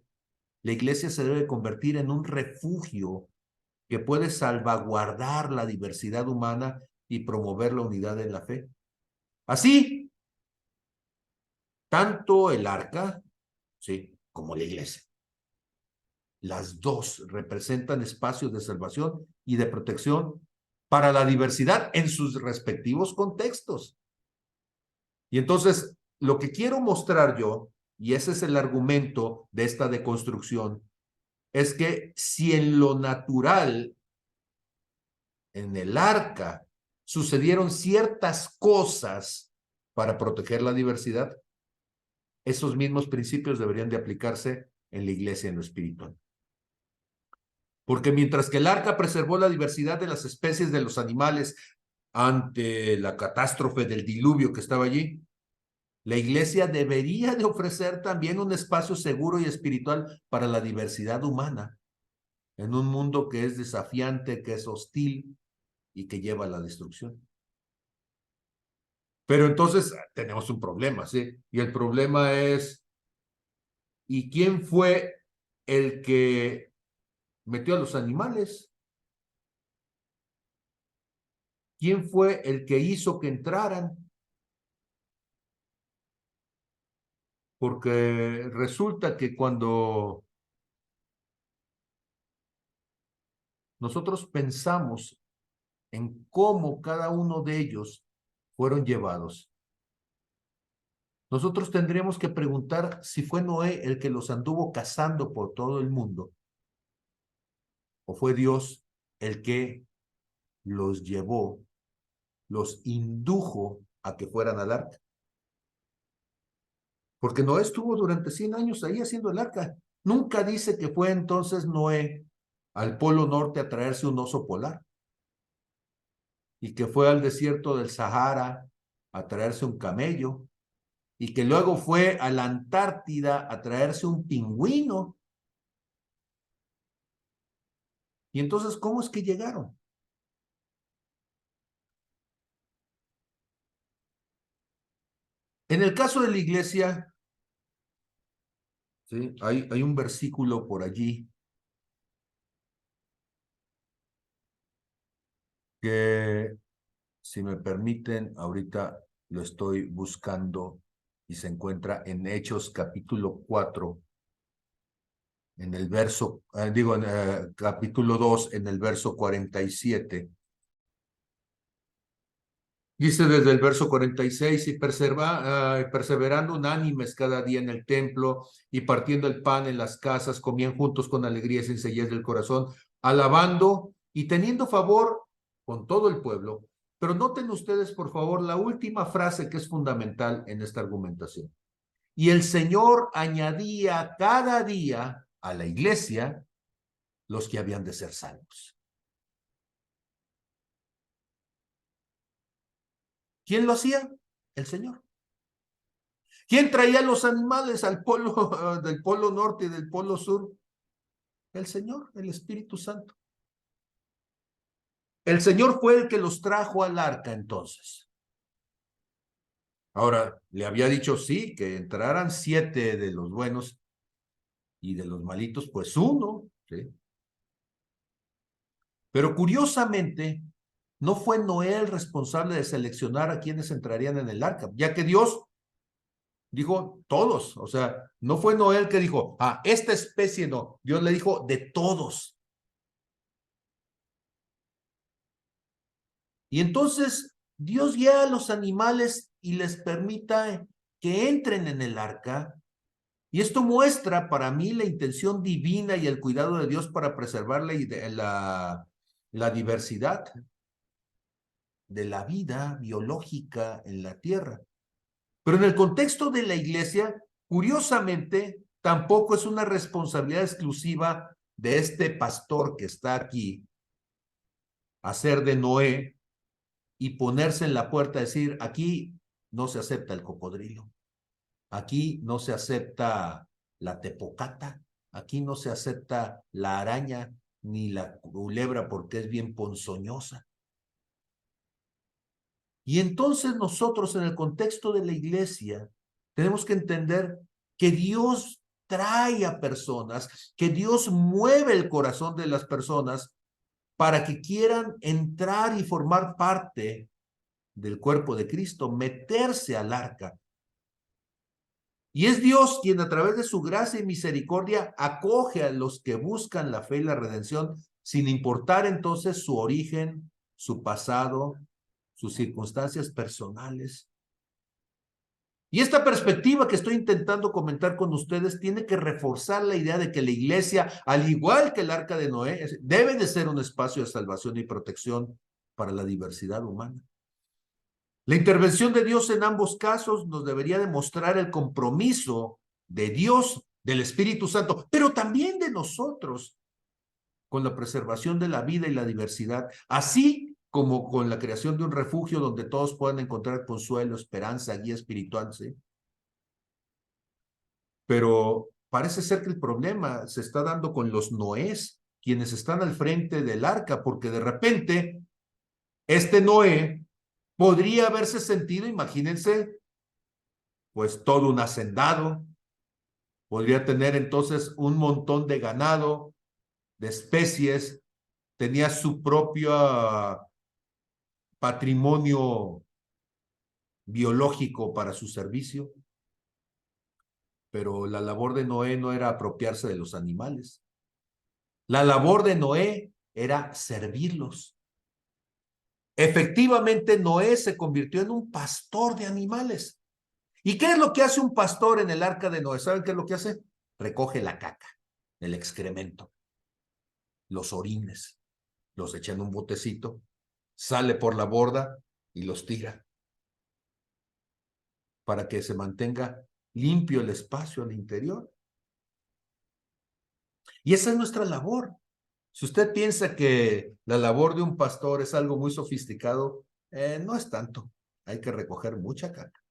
La iglesia se debe convertir en un refugio que puede salvaguardar la diversidad humana y promover la unidad en la fe. Así, tanto el arca, ¿sí?, como la iglesia. Las dos representan espacios de salvación y de protección para la diversidad en sus respectivos contextos. Y entonces, lo que quiero mostrar yo, y ese es el argumento de esta deconstrucción, es que si en lo natural, en el arca, sucedieron ciertas cosas para proteger la diversidad, esos mismos principios deberían de aplicarse en la iglesia en lo espiritual. Porque mientras que el arca preservó la diversidad de las especies de los animales ante la catástrofe del diluvio que estaba allí, la iglesia debería de ofrecer también un espacio seguro y espiritual para la diversidad humana en un mundo que es desafiante, que es hostil y que lleva a la destrucción. Pero entonces tenemos un problema, ¿sí? Y el problema es, ¿y quién fue el que metió a los animales? ¿Quién fue el que hizo que entraran? Porque resulta que cuando nosotros pensamos en cómo cada uno de ellos fueron llevados, nosotros tendríamos que preguntar si fue Noé el que los anduvo cazando por todo el mundo o fue Dios el que los llevó, los indujo a que fueran al arca. Porque Noé estuvo durante 100 años ahí haciendo el arca. Nunca dice que fue entonces Noé al Polo Norte a traerse un oso polar y que fue al desierto del Sahara a traerse un camello y que luego fue a la Antártida a traerse un pingüino. Y entonces, ¿cómo es que llegaron? En el caso de la iglesia, ¿sí?, hay un versículo por allí que, si me permiten, ahorita lo estoy buscando y se encuentra en Hechos capítulo 4, en el verso, capítulo 2, en el verso 47. Dice desde el verso 46, y perseverando unánimes cada día en el templo y partiendo el pan en las casas, comían juntos con alegría y sencillez del corazón, alabando y teniendo favor con todo el pueblo. Pero noten ustedes, por favor, la última frase que es fundamental en esta argumentación. Y el Señor añadía cada día a la iglesia los que habían de ser salvos. ¿Quién lo hacía? El Señor. ¿Quién traía los animales al polo del polo norte y del polo sur? El Señor, el Espíritu Santo. El Señor fue el que los trajo al arca entonces. Ahora, le había dicho sí, que entraran 7 de los buenos y de los malitos, pues 1, ¿sí? Pero curiosamente, no fue Noé el responsable de seleccionar a quienes entrarían en el arca, ya que Dios dijo todos, o sea, no fue Noé el que dijo, esta especie no, Dios le dijo de todos. Y entonces Dios guía a los animales y les permita que entren en el arca. Y esto muestra para mí la intención divina y el cuidado de Dios para preservar la diversidad de la vida biológica en la tierra. Pero en el contexto de la iglesia, Curiosamente, tampoco es una responsabilidad exclusiva de este pastor que está aquí, hacer de Noé y ponerse en la puerta y decir, aquí no se acepta el cocodrilo, aquí no se acepta la tepocata, aquí no se acepta la araña ni la culebra porque es bien ponzoñosa. Y entonces nosotros en el contexto de la iglesia tenemos que entender que Dios trae a personas, que Dios mueve el corazón de las personas para que quieran entrar y formar parte del cuerpo de Cristo, meterse al arca. Y es Dios quien a través de su gracia y misericordia acoge a los que buscan la fe y la redención, sin importar entonces su origen, su pasado, sus circunstancias personales. Y esta perspectiva que estoy intentando comentar con ustedes tiene que reforzar la idea de que la iglesia, al igual que el arca de Noé, debe de ser un espacio de salvación y protección para la diversidad humana. La intervención de Dios en ambos casos nos debería demostrar el compromiso de Dios, del Espíritu Santo, pero también de nosotros con la preservación de la vida y la diversidad, así como con la creación de un refugio donde todos puedan encontrar consuelo, esperanza, guía espiritual, ¿sí? Pero parece ser que el problema se está dando con los Noés, quienes están al frente del arca, porque de repente este Noé podría haberse sentido, imagínense, pues todo un hacendado, podría tener entonces un montón de ganado, de especies, tenía su propio patrimonio biológico para su servicio, pero la labor de Noé no era apropiarse de los animales. La labor de Noé era servirlos. Efectivamente, Noé se convirtió en un pastor de animales. ¿Y qué es lo que hace un pastor en el arca de Noé? ¿Saben qué es lo que hace? Recoge la caca, el excremento, los orines, los echa en un botecito, sale por la borda y los tira para que se mantenga limpio el espacio al interior. Y esa es nuestra labor. Si usted piensa que la labor de un pastor es algo muy sofisticado, no es tanto. Hay que recoger mucha caca,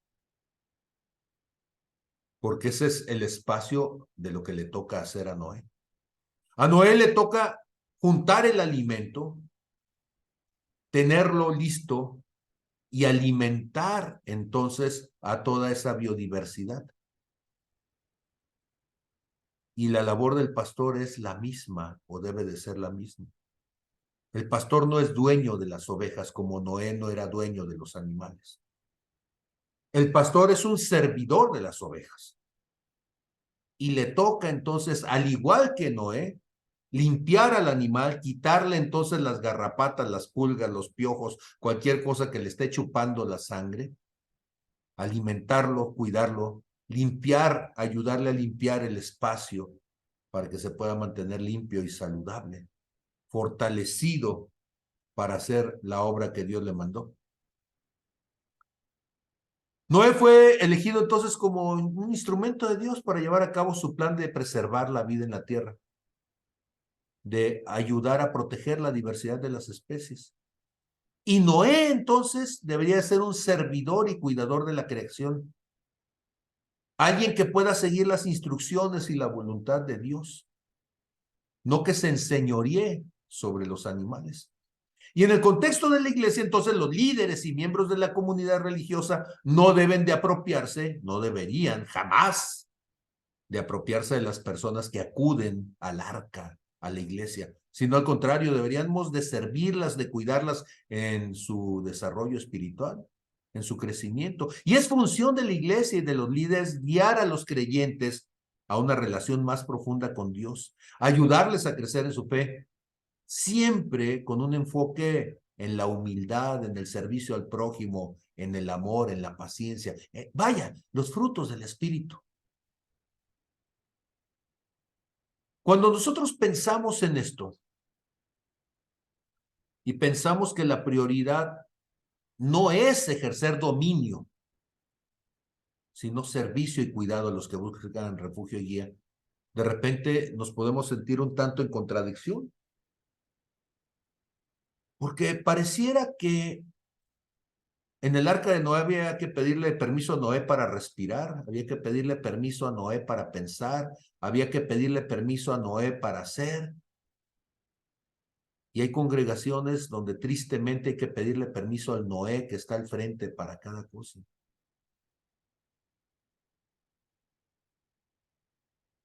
porque ese es el espacio de lo que le toca hacer a Noé. A Noé le toca juntar el alimento, tenerlo listo y alimentar entonces a toda esa biodiversidad. Y la labor del pastor es la misma o debe de ser la misma. El pastor no es dueño de las ovejas como Noé no era dueño de los animales. El pastor es un servidor de las ovejas. Y le toca entonces, al igual que Noé, limpiar al animal, quitarle entonces las garrapatas, las pulgas, los piojos, cualquier cosa que le esté chupando la sangre, alimentarlo, cuidarlo, limpiar, ayudarle a limpiar el espacio para que se pueda mantener limpio y saludable, fortalecido para hacer la obra que Dios le mandó. Noé fue elegido entonces como un instrumento de Dios para llevar a cabo su plan de preservar la vida en la tierra, de ayudar a proteger la diversidad de las especies. Y Noé entonces debería ser un servidor y cuidador de la creación, alguien que pueda seguir las instrucciones y la voluntad de Dios, no que se enseñoree sobre los animales. Y en el contexto de la iglesia, entonces los líderes y miembros de la comunidad religiosa no deben de apropiarse, no deberían jamás de apropiarse de las personas que acuden al arca, a la iglesia, sino al contrario, deberíamos de servirlas, de cuidarlas en su desarrollo espiritual, en su crecimiento. Y es función de la iglesia y de los líderes guiar a los creyentes a una relación más profunda con Dios, ayudarles a crecer en su fe, siempre con un enfoque en la humildad, en el servicio al prójimo, en el amor, en la paciencia. Vaya, los frutos del Espíritu. Cuando nosotros pensamos en esto y pensamos que la prioridad no es ejercer dominio, sino servicio y cuidado a los que buscan refugio y guía, de repente nos podemos sentir un tanto en contradicción, porque pareciera que en el arca de Noé había que pedirle permiso a Noé para respirar, había que pedirle permiso a Noé para pensar, había que pedirle permiso a Noé para hacer. Y hay congregaciones donde tristemente hay que pedirle permiso al Noé que está al frente para cada cosa.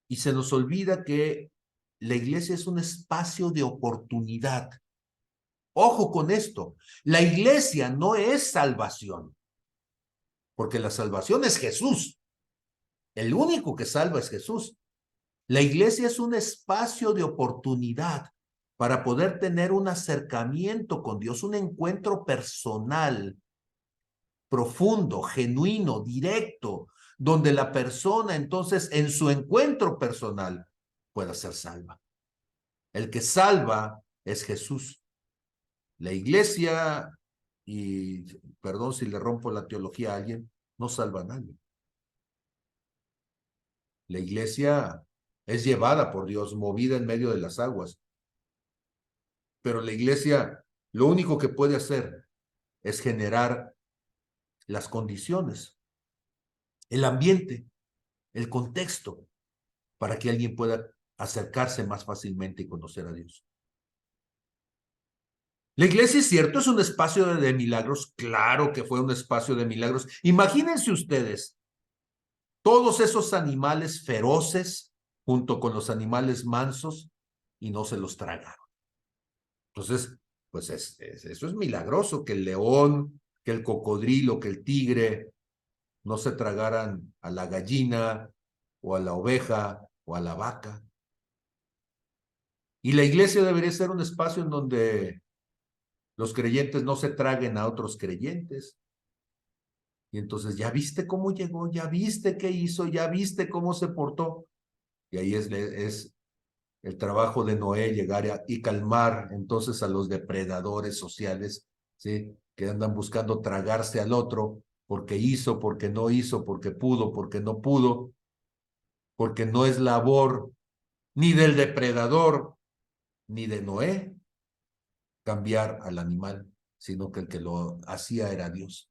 Y se nos olvida que la iglesia es un espacio de oportunidad. Ojo con esto, la iglesia no es salvación, porque la salvación es Jesús. El único que salva es Jesús. La iglesia es un espacio de oportunidad para poder tener un acercamiento con Dios, un encuentro personal, profundo, genuino, directo, donde la persona entonces en su encuentro personal pueda ser salva. El que salva es Jesús. La iglesia, y perdón si le rompo la teología a alguien, no salva a nadie. La iglesia es llevada por Dios, movida en medio de las aguas. Pero la iglesia lo único que puede hacer es generar las condiciones, el ambiente, el contexto, para que alguien pueda acercarse más fácilmente y conocer a Dios. La iglesia, es cierto, es un espacio de milagros. Claro que fue un espacio de milagros. Imagínense ustedes todos esos animales feroces junto con los animales mansos y no se los tragaron. Entonces, pues eso es milagroso, que el león, que el cocodrilo, que el tigre no se tragaran a la gallina o a la oveja o a la vaca. Y la iglesia debería ser un espacio en donde los creyentes no se traguen a otros creyentes. Y entonces, ¿ya viste cómo llegó? ¿Ya viste qué hizo? ¿Ya viste cómo se portó? Y ahí es el trabajo de Noé llegar y calmar entonces a los depredadores sociales, ¿sí? Que andan buscando tragarse al otro porque hizo, porque no hizo, porque pudo, porque no pudo, porque no es labor ni del depredador ni de Noé cambiar al animal, sino que el que lo hacía era Dios.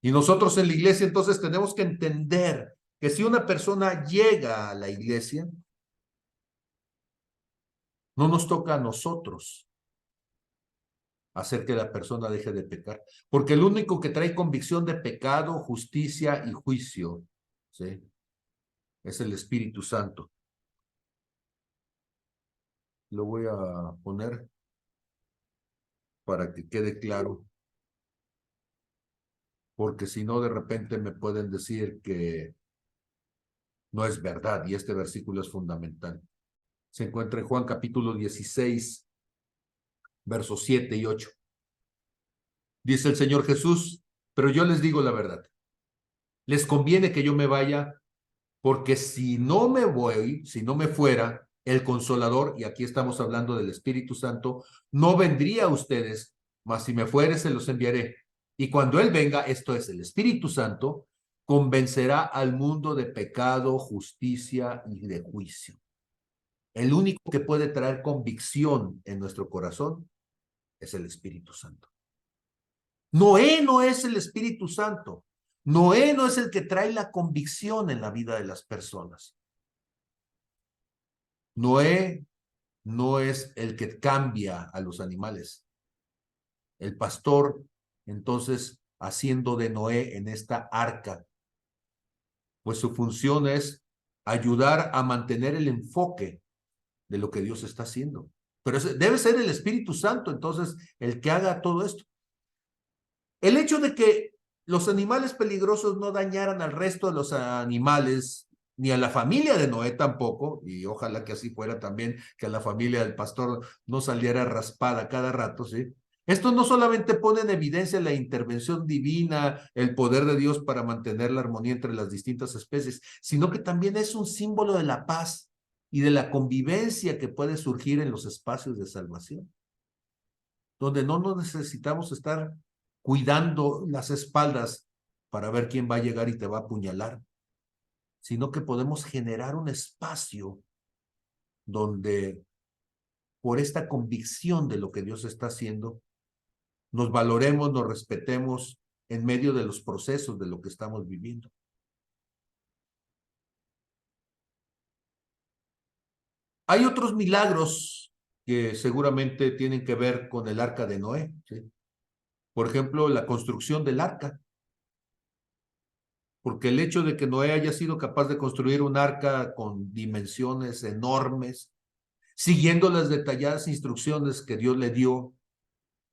Y nosotros en la iglesia entonces tenemos que entender que si una persona llega a la iglesia, no nos toca a nosotros hacer que la persona deje de pecar, porque el único que trae convicción de pecado, justicia y juicio, ¿sí? Es el Espíritu Santo. Lo voy a poner para que quede claro, porque si no de repente me pueden decir que no es verdad, y este versículo es fundamental. Se encuentra en Juan capítulo 16, versos 7 y 8. Dice el Señor Jesús, pero yo les digo la verdad. Les conviene que yo me vaya, porque si no me voy, si no me fuera, el Consolador, y aquí estamos hablando del Espíritu Santo, no vendría a ustedes, mas si me fuere, se los enviaré. Y cuando Él venga, esto es el Espíritu Santo, convencerá al mundo de pecado, justicia y de juicio. El único que puede traer convicción en nuestro corazón es el Espíritu Santo. Noé no es el Espíritu Santo. Noé no es el que trae la convicción en la vida de las personas. Noé no es el que cambia a los animales. El pastor, entonces, haciendo de Noé en esta arca, pues su función es ayudar a mantener el enfoque de lo que Dios está haciendo. Pero debe ser el Espíritu Santo, entonces, el que haga todo esto. El hecho de que los animales peligrosos no dañaran al resto de los animales, ni a la familia de Noé tampoco, y ojalá que así fuera también, que a la familia del pastor no saliera raspada cada rato, ¿sí? Esto no solamente pone en evidencia la intervención divina, el poder de Dios para mantener la armonía entre las distintas especies, sino que también es un símbolo de la paz y de la convivencia que puede surgir en los espacios de salvación, donde no nos necesitamos estar cuidando las espaldas para ver quién va a llegar y te va a apuñalar, sino que podemos generar un espacio donde, por esta convicción de lo que Dios está haciendo, nos valoremos, nos respetemos en medio de los procesos de lo que estamos viviendo. Hay otros milagros que seguramente tienen que ver con el arca de Noé, ¿sí? Por ejemplo, la construcción del arca. Porque el hecho de que Noé haya sido capaz de construir un arca con dimensiones enormes, siguiendo las detalladas instrucciones que Dios le dio,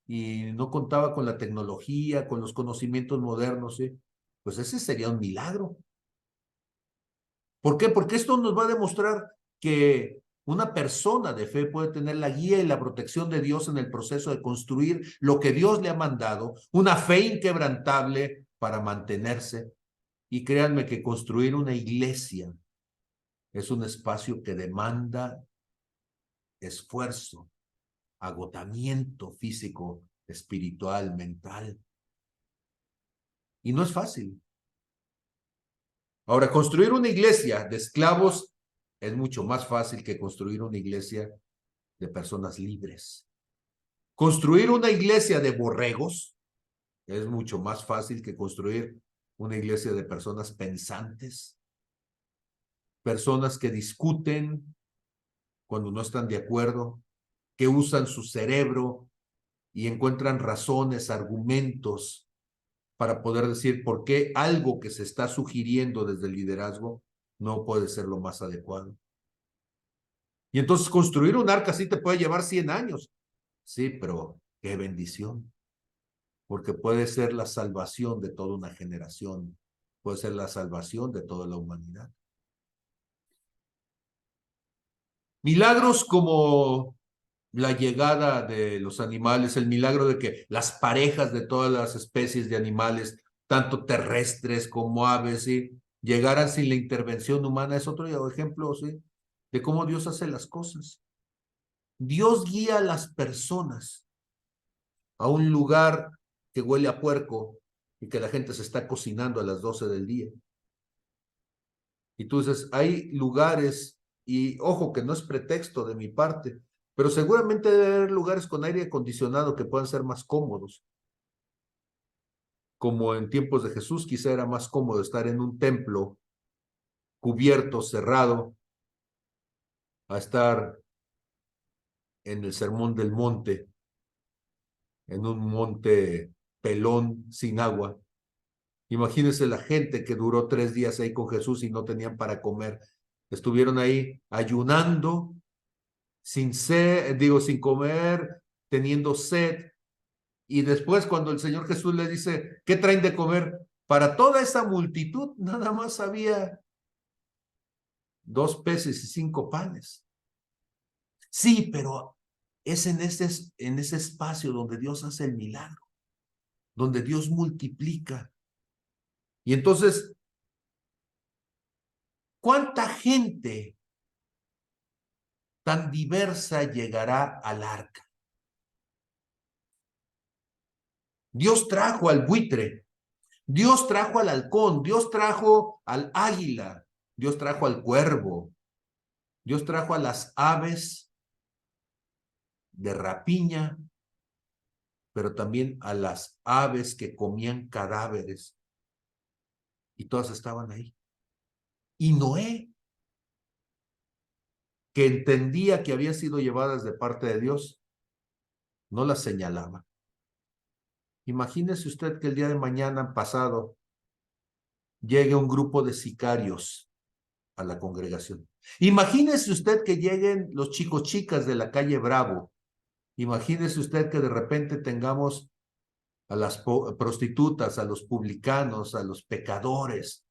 y no contaba con la tecnología, con los conocimientos modernos, ¿sí? Pues ese sería un milagro. ¿Por qué? Porque esto nos va a demostrar que una persona de fe puede tener la guía y la protección de Dios en el proceso de construir lo que Dios le ha mandado, una fe inquebrantable para mantenerse. Y créanme que construir una iglesia es un espacio que demanda esfuerzo, agotamiento físico, espiritual, mental. Y no es fácil. Ahora, construir una iglesia de esclavos es mucho más fácil que construir una iglesia de personas libres. Construir una iglesia de borregos es mucho más fácil que construir una iglesia de personas pensantes, personas que discuten cuando no están de acuerdo, que usan su cerebro y encuentran razones, argumentos para poder decir por qué algo que se está sugiriendo desde el liderazgo no puede ser lo más adecuado. Y entonces construir un arca sí te puede llevar 100 años. Sí, pero qué bendición, porque puede ser la salvación de toda una generación, puede ser la salvación de toda la humanidad. Milagros como la llegada de los animales, el milagro de que las parejas de todas las especies de animales, tanto terrestres como aves, ¿sí?, llegaran sin la intervención humana, es otro ejemplo, ¿sí?, de cómo Dios hace las cosas. Dios guía a las personas a un lugar que huele a puerco y que la gente se está cocinando a las 12 del día. Y tú dices, hay lugares, y ojo que no es pretexto de mi parte, pero seguramente debe haber lugares con aire acondicionado que puedan ser más cómodos. Como en tiempos de Jesús, quizá era más cómodo estar en un templo cubierto, cerrado, a estar en el Sermón del Monte, en un monte pelón, sin agua. Imagínense la gente que duró 3 días ahí con Jesús y no tenían para comer. Estuvieron ahí ayunando, sin sed, sin comer, teniendo sed. Y después cuando el Señor Jesús le dice, ¿qué traen de comer? Para toda esa multitud nada más había 2 peces y 5 panes. Sí, pero es en ese espacio donde Dios hace el milagro, donde Dios multiplica. Y entonces, ¿cuánta gente tan diversa llegará al arca? Dios trajo al buitre, Dios trajo al halcón, Dios trajo al águila, Dios trajo al cuervo, Dios trajo a las aves de rapiña, pero también a las aves que comían cadáveres. Y todas estaban ahí. Y Noé, que entendía que habían sido llevadas de parte de Dios, no las señalaba. Imagínese usted que el día de mañana pasado llegue un grupo de sicarios a la congregación. Imagínese usted que lleguen los chicos chicas de la calle Bravo. Imagínese usted que de repente tengamos a las prostitutas, a los publicanos, a los pecadores,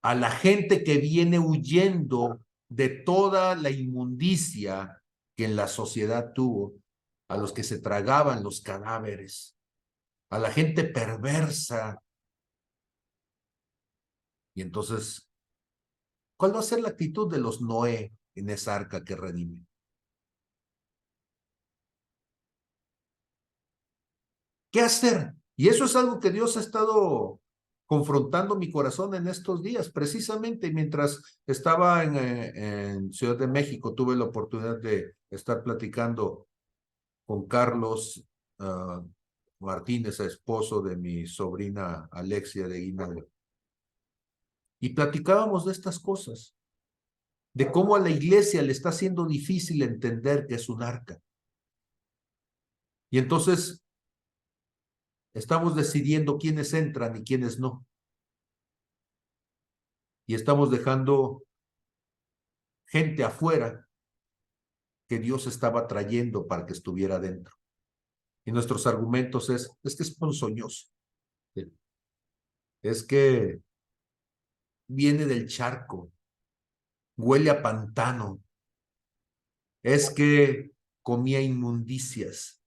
a la gente que viene huyendo de toda la inmundicia que en la sociedad tuvo, a los que se tragaban los cadáveres, a la gente perversa. Y entonces, ¿cuál va a ser la actitud de los Noé en esa arca que redime? ¿Qué hacer? Y eso es algo que Dios ha estado confrontando mi corazón en estos días. Precisamente mientras estaba en Ciudad de México, tuve la oportunidad de estar platicando con Carlos Martínez, esposo de mi sobrina Alexia de Guinaldo. Y platicábamos de estas cosas, de cómo a la iglesia le está siendo difícil entender que es un arca. Y entonces estamos decidiendo quiénes entran y quiénes no. Y estamos dejando gente afuera que Dios estaba trayendo para que estuviera dentro. Y nuestros argumentos es que es ponzoñoso. Es que viene del charco, huele a pantano, es que comía inmundicias,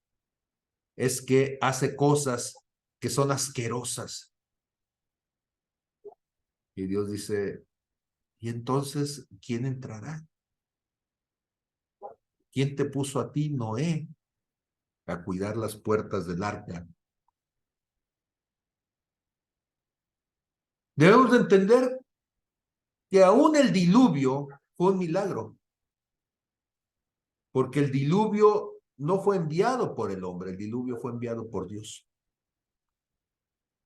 es que hace cosas que son asquerosas. Y Dios dice, ¿y entonces quién entrará? ¿Quién te puso a ti, Noé, a cuidar las puertas del arca? Debemos de entender que aún el diluvio fue un milagro, porque el diluvio no fue enviado por el hombre, el diluvio fue enviado por Dios.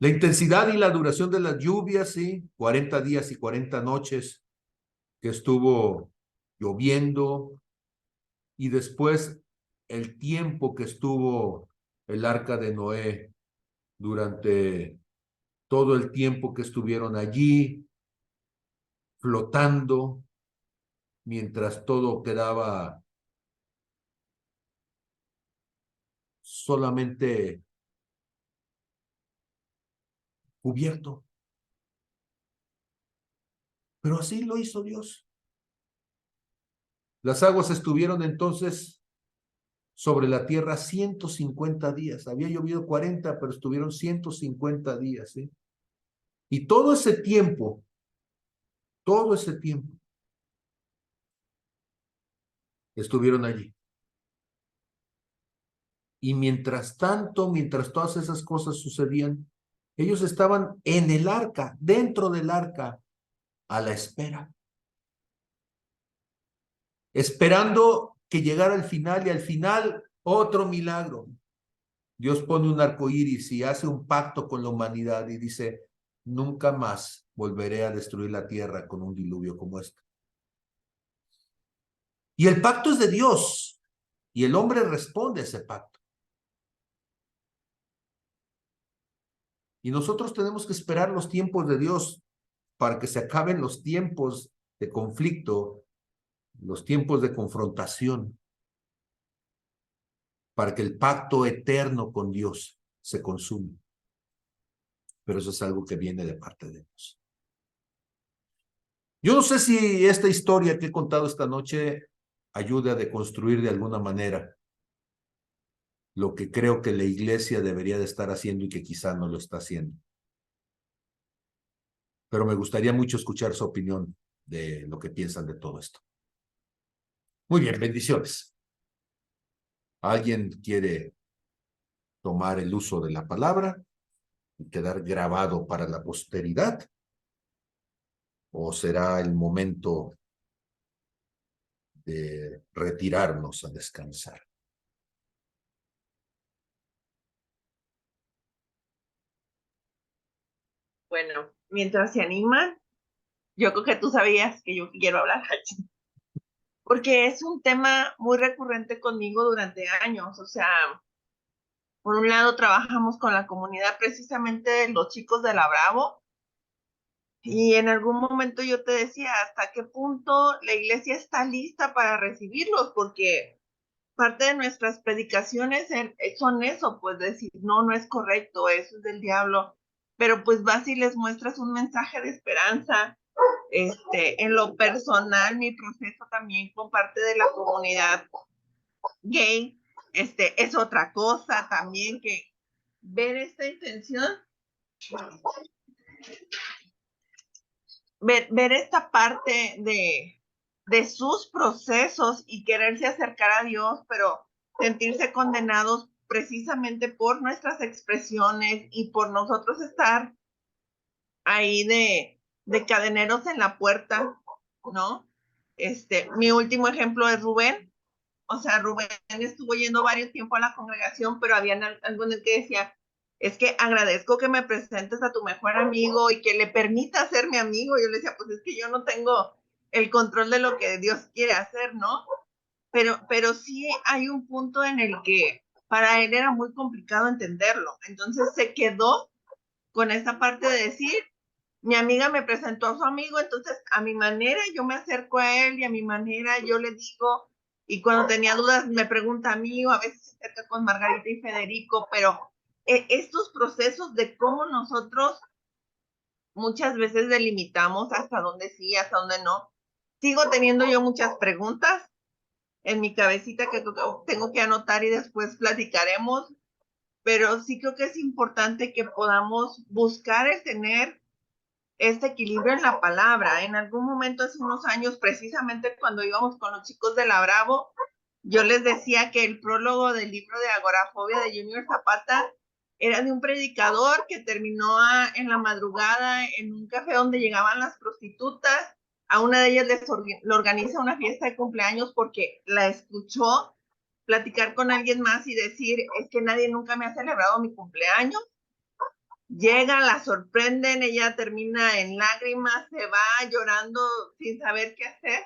La intensidad y la duración de las lluvias, sí, 40 días y 40 noches que estuvo lloviendo, y después el tiempo que estuvo el arca de Noé durante todo el tiempo que estuvieron allí flotando, mientras todo quedaba solamente cubierto. Pero así lo hizo Dios. Las aguas estuvieron entonces sobre la tierra 150 días. Había llovido 40, pero estuvieron 150 días, ¿sí? Y todo ese tiempo, estuvieron allí. Y mientras tanto, mientras todas esas cosas sucedían, ellos estaban en el arca, dentro del arca, a la espera. Esperando que llegara el final, y al final otro milagro. Dios pone un arco iris y hace un pacto con la humanidad y dice, nunca más volveré a destruir la tierra con un diluvio como este. Y el pacto es de Dios, y el hombre responde a ese pacto. Y nosotros tenemos que esperar los tiempos de Dios para que se acaben los tiempos de conflicto, los tiempos de confrontación, para que el pacto eterno con Dios se consuma. Pero eso es algo que viene de parte de Dios. Yo no sé si esta historia que he contado esta noche ayude a deconstruir de alguna manera lo que creo que la iglesia debería de estar haciendo y que quizá no lo está haciendo. Pero me gustaría mucho escuchar su opinión de lo que piensan de todo esto. Muy bien, bendiciones. ¿Alguien quiere tomar el uso de la palabra y quedar grabado para la posteridad? ¿O será el momento de retirarnos a descansar? Bueno, mientras se animan, yo creo que tú sabías que yo quiero hablar, porque es un tema muy recurrente conmigo durante años. O sea, por un lado trabajamos con la comunidad precisamente de los chicos de la Bravo, y en algún momento yo te decía hasta qué punto la iglesia está lista para recibirlos, porque parte de nuestras predicaciones son eso, pues decir, no, no es correcto, eso es del diablo, pero pues vas y les muestras un mensaje de esperanza. En lo personal, mi proceso también con parte de la comunidad gay, es otra cosa también, que ver esta intención, ver esta parte de sus procesos y quererse acercar a Dios, pero sentirse condenados precisamente por nuestras expresiones y por nosotros estar ahí de cadeneros en la puerta, ¿no? Mi último ejemplo es Rubén. O sea, Rubén estuvo yendo varios tiempo a la congregación, pero había algo en el que decía, es que agradezco que me presentes a tu mejor amigo y que le permita ser mi amigo. Yo le decía, pues es que yo no tengo el control de lo que Dios quiere hacer, ¿no? Pero sí hay un punto en el que para él era muy complicado entenderlo. Entonces se quedó con esa parte de decir, mi amiga me presentó a su amigo, entonces a mi manera yo me acerco a él y a mi manera yo le digo, y cuando tenía dudas me pregunta a mí o a veces se acerca con Margarita y Federico, pero estos procesos de cómo nosotros muchas veces delimitamos hasta dónde sí, hasta dónde no. Sigo teniendo yo muchas preguntas en mi cabecita que tengo que anotar y después platicaremos, pero sí creo que es importante que podamos buscar el tener este equilibrio en la palabra. En algún momento hace unos años, precisamente cuando íbamos con los chicos de la Bravo, yo les decía que el prólogo del libro de Agorafobia de Junior Zapata era de un predicador que terminó en la madrugada en un café donde llegaban las prostitutas. A una de ellas le organiza una fiesta de cumpleaños porque la escuchó platicar con alguien más y decir, es que nadie nunca me ha celebrado mi cumpleaños. Llega, la sorprenden, ella termina en lágrimas, se va llorando sin saber qué hacer.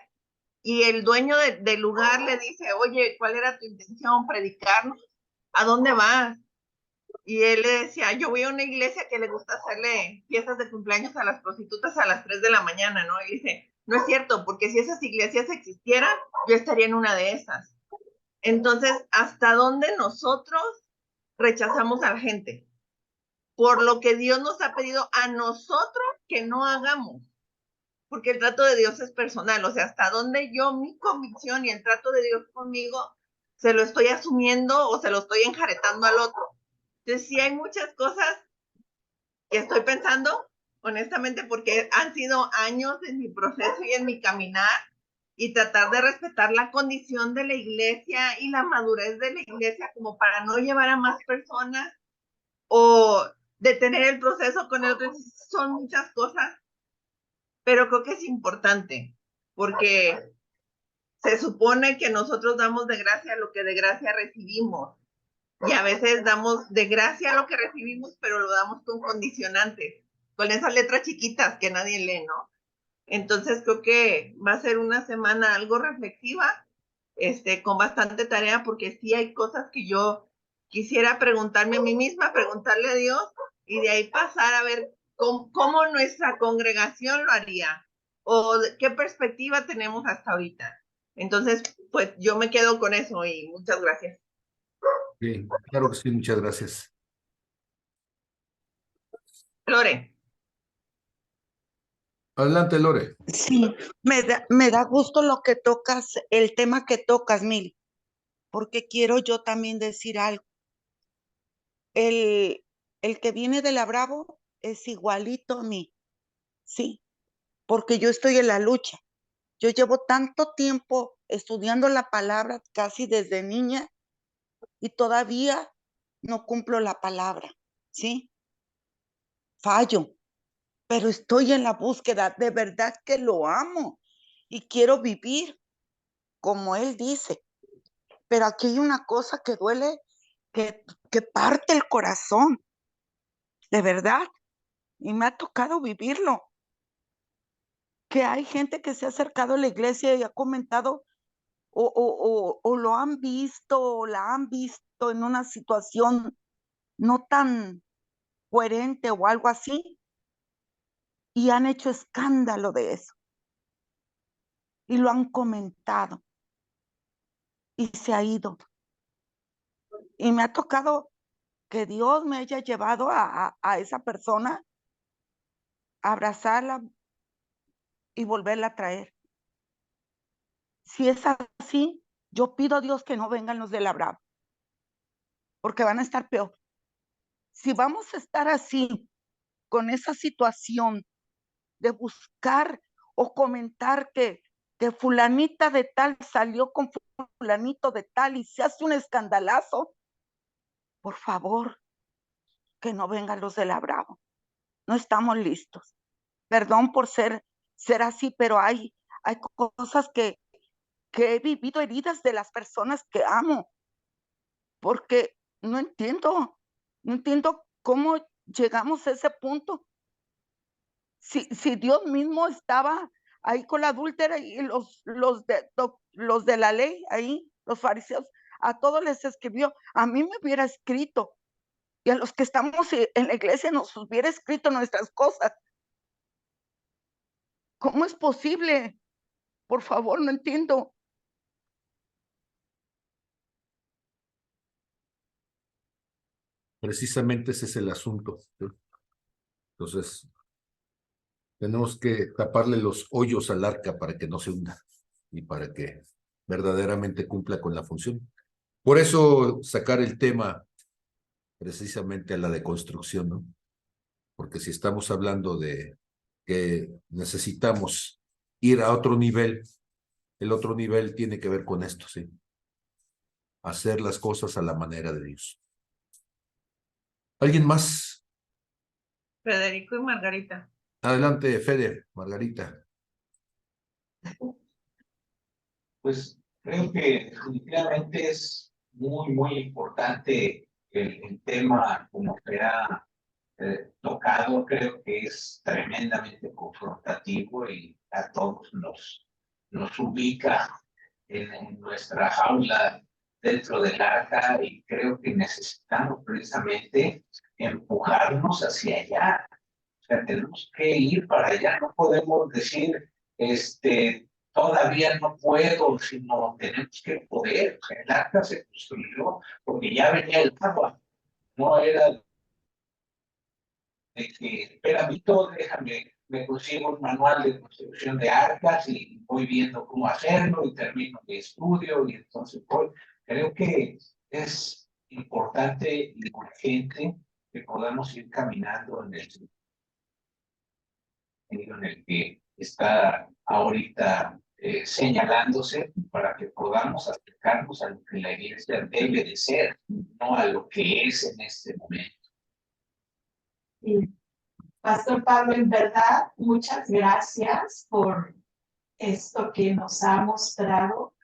Y el dueño del lugar le dice, oye, ¿cuál era tu intención? ¿Predicarnos? ¿A dónde vas? Y él le decía, yo voy a una iglesia que le gusta hacerle fiestas de cumpleaños a las prostitutas a las 3 de la mañana, ¿no? Y dice, no es cierto, porque si esas iglesias existieran, yo estaría en una de esas. Entonces, ¿hasta dónde nosotros rechazamos a la gente? Por lo que Dios nos ha pedido a nosotros que no hagamos, porque el trato de Dios es personal, o sea, hasta donde yo mi convicción y el trato de Dios conmigo se lo estoy asumiendo o se lo estoy enjaretando al otro. Entonces sí hay muchas cosas que estoy pensando, honestamente, porque han sido años en mi proceso y en mi caminar y tratar de respetar la condición de la iglesia y la madurez de la iglesia como para no llevar a más personas o detener el proceso con el otro. Son muchas cosas, pero creo que es importante porque se supone que nosotros damos de gracia lo que de gracia recibimos y a veces damos de gracia lo que recibimos, pero lo damos con condicionantes, con esas letras chiquitas que nadie lee, ¿no? Entonces creo que va a ser una semana algo reflexiva, con bastante tarea, porque sí hay cosas que yo quisiera preguntarme a mí misma, preguntarle a Dios, y de ahí pasar a ver cómo nuestra congregación lo haría, o qué perspectiva tenemos hasta ahorita. Entonces, pues yo me quedo con eso y muchas gracias. Sí, claro que sí, muchas gracias. Lore. Adelante, Lore. Sí, me da gusto lo que tocas, el tema que tocas, Mil, porque quiero yo también decir algo. El que viene de la Bravo es igualito a mí, sí, porque yo estoy en la lucha. Yo llevo tanto tiempo estudiando la palabra, casi desde niña, y todavía no cumplo la palabra, ¿sí? Fallo, pero estoy en la búsqueda, de verdad que lo amo y quiero vivir como él dice. Pero aquí hay una cosa que duele, que parte el corazón, de verdad, y me ha tocado vivirlo, que hay gente que se ha acercado a la iglesia y ha comentado o lo han visto o la han visto en una situación no tan coherente o algo así, y han hecho escándalo de eso, y lo han comentado, y se ha ido. Y me ha tocado que Dios me haya llevado a esa persona, a abrazarla y volverla a traer. Si es así, yo pido a Dios que no vengan los de la Brava, porque van a estar peor. Si vamos a estar así, con esa situación de buscar o comentar que fulanita de tal salió con fulanito de tal y se hace un escandalazo, por favor, que no vengan los de la Bravo, no estamos listos. Perdón por ser así, pero hay cosas que he vivido, heridas de las personas que amo, porque no entiendo cómo llegamos a ese punto. Si Dios mismo estaba ahí con la adúltera y los de la ley ahí, los fariseos, a todos les escribió, a mí me hubiera escrito, y a los que estamos en la iglesia nos hubiera escrito nuestras cosas. ¿Cómo es posible? Por favor, no entiendo. Precisamente ese es el asunto, ¿sí? Entonces, tenemos que taparle los hoyos al arca para que no se hunda y para que verdaderamente cumpla con la función. Por eso sacar el tema precisamente a la deconstrucción, ¿no? Porque si estamos hablando de que necesitamos ir a otro nivel, el otro nivel tiene que ver con esto, ¿sí? Hacer las cosas a la manera de Dios. ¿Alguien más? Federico y Margarita. Adelante, Fede, Margarita. Pues creo que definitivamente es muy importante el tema como se ha tocado. Creo que es tremendamente confrontativo y a todos nos ubica en nuestra jaula dentro del arca, y creo que necesitamos precisamente empujarnos hacia allá. O sea, tenemos que ir para allá, no podemos decir, todavía no puedo, sino tenemos que poder. O sea, el arca se construyó porque ya venía el agua, no era de que, espérame todo, déjame, me consigo un manual de construcción de arcas y voy viendo cómo hacerlo y termino mi estudio y entonces voy. Creo que es importante y urgente que podamos ir caminando en el sentido en el que está ahorita señalándose, para que podamos acercarnos a lo que la iglesia debe de ser, no a lo que es en este momento. Sí. Pastor Pablo, en verdad, muchas gracias por esto que nos ha mostrado,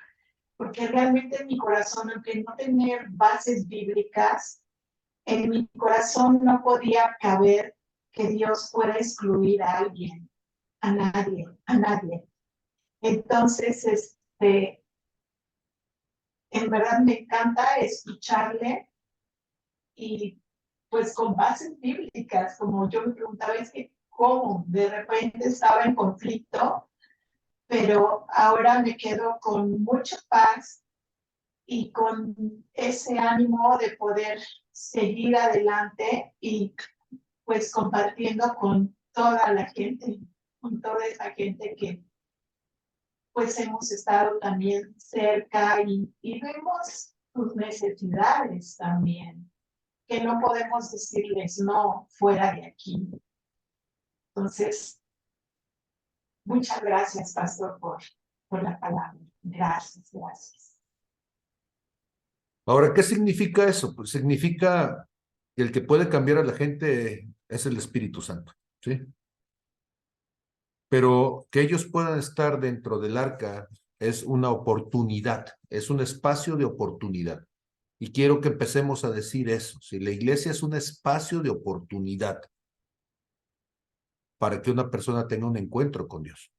porque realmente en mi corazón, aunque no tener bases bíblicas, en mi corazón no podía caber que Dios pueda excluir a alguien, a nadie. Entonces, en verdad me encanta escucharle, y pues con bases bíblicas, como yo me preguntaba, es que cómo de repente estaba en conflicto, pero ahora me quedo con mucha paz y con ese ánimo de poder seguir adelante y pues compartiendo con toda la gente, con toda esa gente que pues hemos estado también cerca, y vemos sus necesidades también, que no podemos decirles no fuera de aquí. Entonces, muchas gracias, Pastor, por la palabra. Gracias. Ahora, ¿qué significa eso? Pues significa que el que puede cambiar a la gente es el Espíritu Santo, ¿sí? Pero que ellos puedan estar dentro del arca es una oportunidad, es un espacio de oportunidad. Y quiero que empecemos a decir eso, si la iglesia es un espacio de oportunidad para que una persona tenga un encuentro con Dios.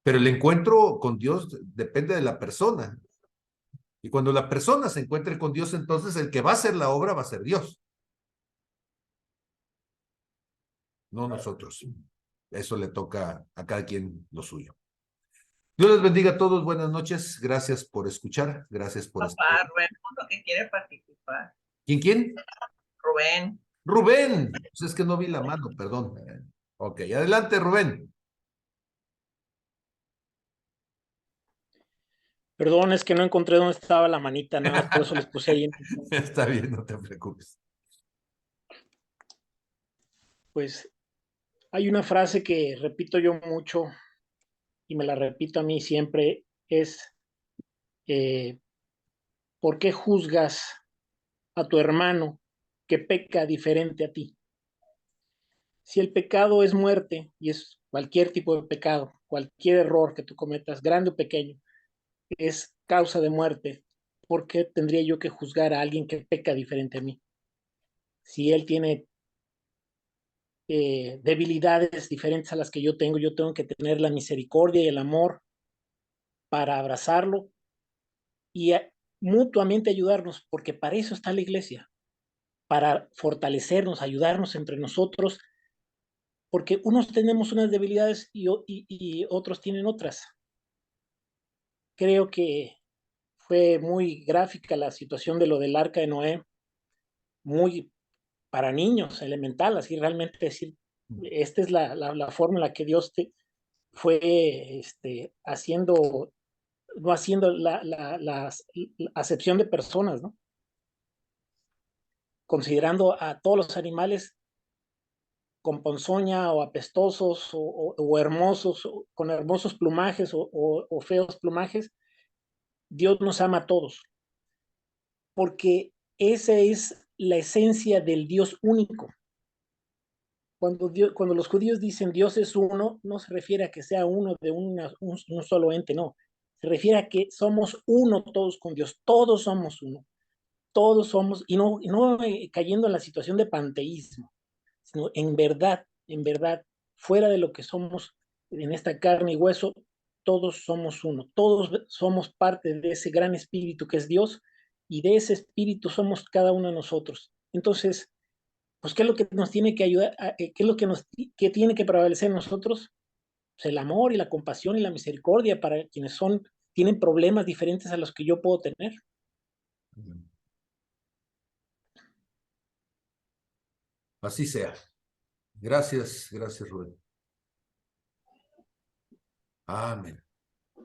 Pero el encuentro con Dios depende de la persona. Y cuando la persona se encuentre con Dios, entonces el que va a hacer la obra va a ser Dios, no nosotros. Eso le toca a cada quien lo suyo. Dios les bendiga a todos. Buenas noches. Gracias por escuchar. Gracias por estar. Papá, Rubén, punto que quiere participar. ¿Quién? Rubén. Rubén. Pues es que no vi la mano, perdón. Ok, adelante, Rubén. Perdón, es que no encontré dónde estaba la manita, nada más por eso les puse ahí. Está bien, no te preocupes. Pues hay una frase que repito yo mucho y me la repito a mí siempre, es ¿por qué juzgas a tu hermano que peca diferente a ti? Si el pecado es muerte, y es cualquier tipo de pecado, cualquier error que tú cometas, grande o pequeño, es causa de muerte, ¿por qué tendría yo que juzgar a alguien que peca diferente a mí? Si él tiene debilidades diferentes a las que yo tengo que tener la misericordia y el amor para abrazarlo y mutuamente ayudarnos, porque para eso está la iglesia, para fortalecernos, ayudarnos entre nosotros, porque unos tenemos unas debilidades y otros tienen otras. Creo que fue muy gráfica la situación de lo del arca de Noé, muy para niños, elemental, así realmente decir, esta es la forma en la que Dios te fue haciendo, no haciendo la acepción de personas, ¿no? Considerando a todos los animales con ponzoña o apestosos o hermosos, o con hermosos plumajes o feos plumajes, Dios nos ama a todos, porque esa es la esencia del Dios único. Cuando los judíos dicen Dios es uno, no se refiere a que sea uno de un solo ente, no. Se refiere a que somos uno todos con Dios, todos somos uno, todos somos, y no cayendo en la situación de panteísmo, sino en verdad, fuera de lo que somos en esta carne y hueso, todos somos uno, todos somos parte de ese gran espíritu que es Dios, y de ese espíritu somos cada uno de nosotros. Entonces, pues, ¿qué es lo que nos tiene que ayudar? ¿Qué es lo que tiene que prevalecer en nosotros? Pues el amor y la compasión y la misericordia para quienes tienen problemas diferentes a los que yo puedo tener. Así sea. Gracias, Rubén. Amén.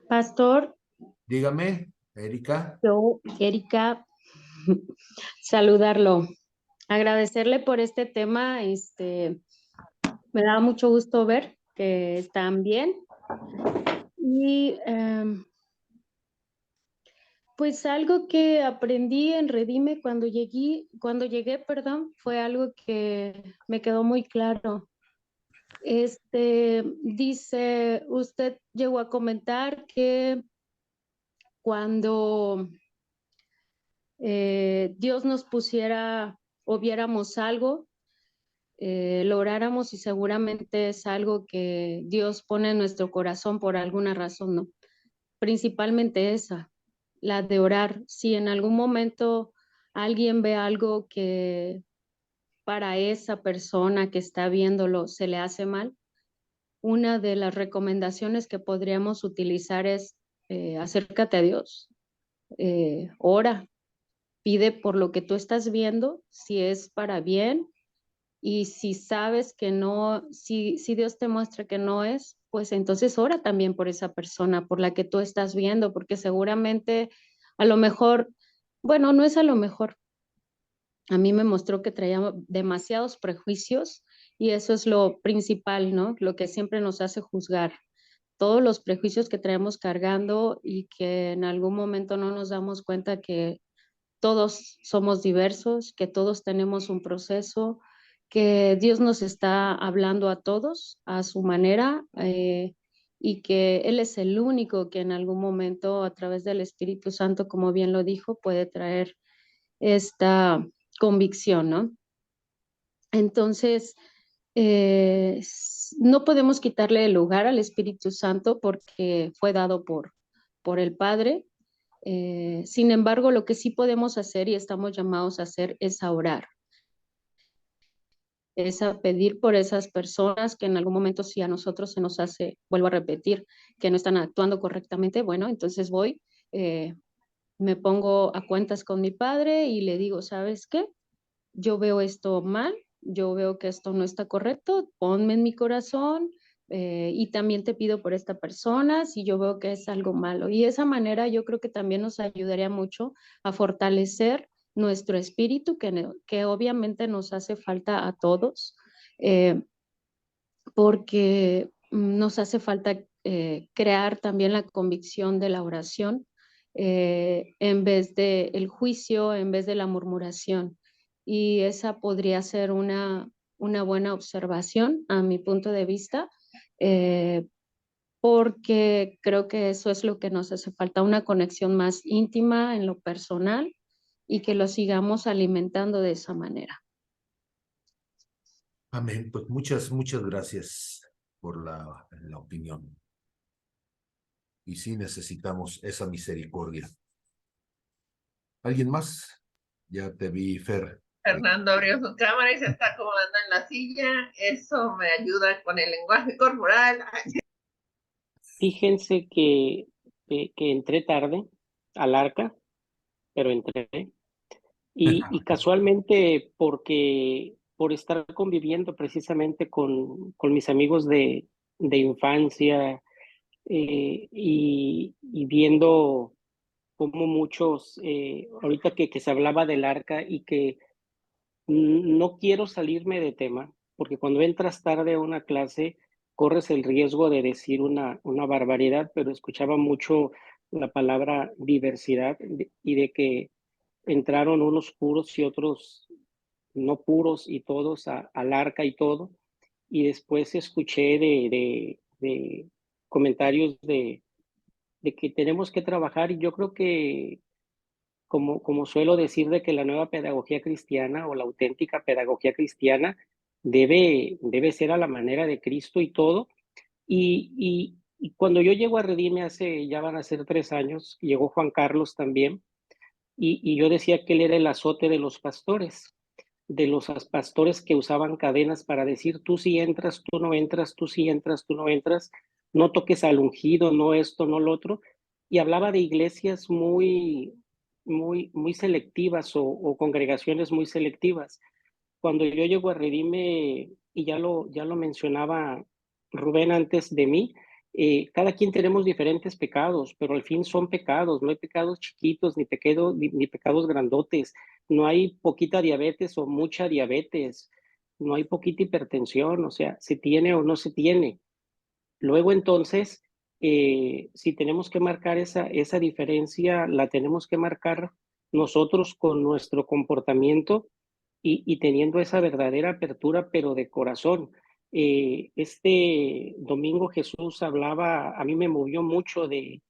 Pastor, Dígame, Erika. yo, Erika, saludarlo, agradecerle por este tema, me da mucho gusto ver que están bien y pues algo que aprendí en Redime cuando llegué, perdón, fue algo que me quedó muy claro. Dice, usted llegó a comentar que cuando Dios nos pusiera o viéramos algo, lográramos, y seguramente es algo que Dios pone en nuestro corazón por alguna razón, ¿no? Principalmente esa, la de orar. Si en algún momento alguien ve algo que para esa persona que está viéndolo se le hace mal, una de las recomendaciones que podríamos utilizar es acércate a Dios, ora, pide por lo que tú estás viendo, si es para bien, y si sabes que no, si Dios te muestra que no es, pues entonces ora también por esa persona, por la que tú estás viendo, porque seguramente a lo mejor, bueno, no es a lo mejor, a mí me mostró que traía demasiados prejuicios y eso es lo principal, ¿no? Lo que siempre nos hace juzgar. Todos los prejuicios que traemos cargando y que en algún momento no nos damos cuenta que todos somos diversos, que todos tenemos un proceso, que Dios nos está hablando a todos a su manera y que Él es el único que en algún momento a través del Espíritu Santo, como bien lo dijo, puede traer esta convicción, ¿no? Entonces, no podemos quitarle el lugar al Espíritu Santo porque fue dado por el Padre. Sin embargo, lo que sí podemos hacer y estamos llamados a hacer es a orar, es a pedir por esas personas que en algún momento si a nosotros se nos hace, vuelvo a repetir, que no están actuando correctamente, bueno, entonces voy, me pongo a cuentas con mi padre y le digo, ¿sabes qué? Yo veo esto mal, yo veo que esto no está correcto, ponme en mi corazón y también te pido por esta persona si yo veo que es algo malo. Y de esa manera yo creo que también nos ayudaría mucho a fortalecer nuestro espíritu, que obviamente nos hace falta a todos, porque nos hace falta crear también la convicción de la oración en vez del juicio, en vez de la murmuración. Y esa podría ser una una buena observación a mi punto de vista, porque creo que eso es lo que nos hace falta, una conexión más íntima en lo personal y que lo sigamos alimentando de esa manera. Amén. Pues muchas gracias por la opinión. Y sí necesitamos esa misericordia. ¿Alguien más? Ya te vi, Fer. Fernando abrió su cámara y se está acomodando en la silla. Eso me ayuda con el lenguaje corporal. Fíjense que entré tarde al arca, pero entré. Y casualmente por estar conviviendo precisamente con mis amigos de infancia, y viendo cómo muchos, ahorita que se hablaba del arca y que no quiero salirme de tema, porque cuando entras tarde a una clase corres el riesgo de decir una barbaridad, pero escuchaba mucho la palabra diversidad y de que entraron unos puros y otros no puros y todos al arca y todo. Y después escuché de comentarios de que tenemos que trabajar y yo creo que, como suelo decir, de que la nueva pedagogía cristiana o la auténtica pedagogía cristiana debe ser a la manera de Cristo y todo. Y cuando yo llego a Redime ya van a ser 3 años, llegó Juan Carlos también, y yo decía que él era el azote de los pastores, pastores que usaban cadenas para decir, tú sí entras, tú no entras, tú sí entras, tú no entras, no toques al ungido, no esto, no lo otro, y hablaba de iglesias muy selectivas o congregaciones muy selectivas. Cuando yo llego a Redime, y ya lo mencionaba Rubén antes de mí, cada quien tenemos diferentes pecados, pero al fin son pecados, no hay pecados chiquitos ni pecados grandotes, no hay poquita diabetes o mucha diabetes, no hay poquita hipertensión, o sea, se tiene o no se tiene. Luego entonces, si tenemos que marcar esa diferencia, la tenemos que marcar nosotros con nuestro comportamiento y teniendo esa verdadera apertura, pero de corazón. Este domingo Jesús hablaba, a mí me movió mucho de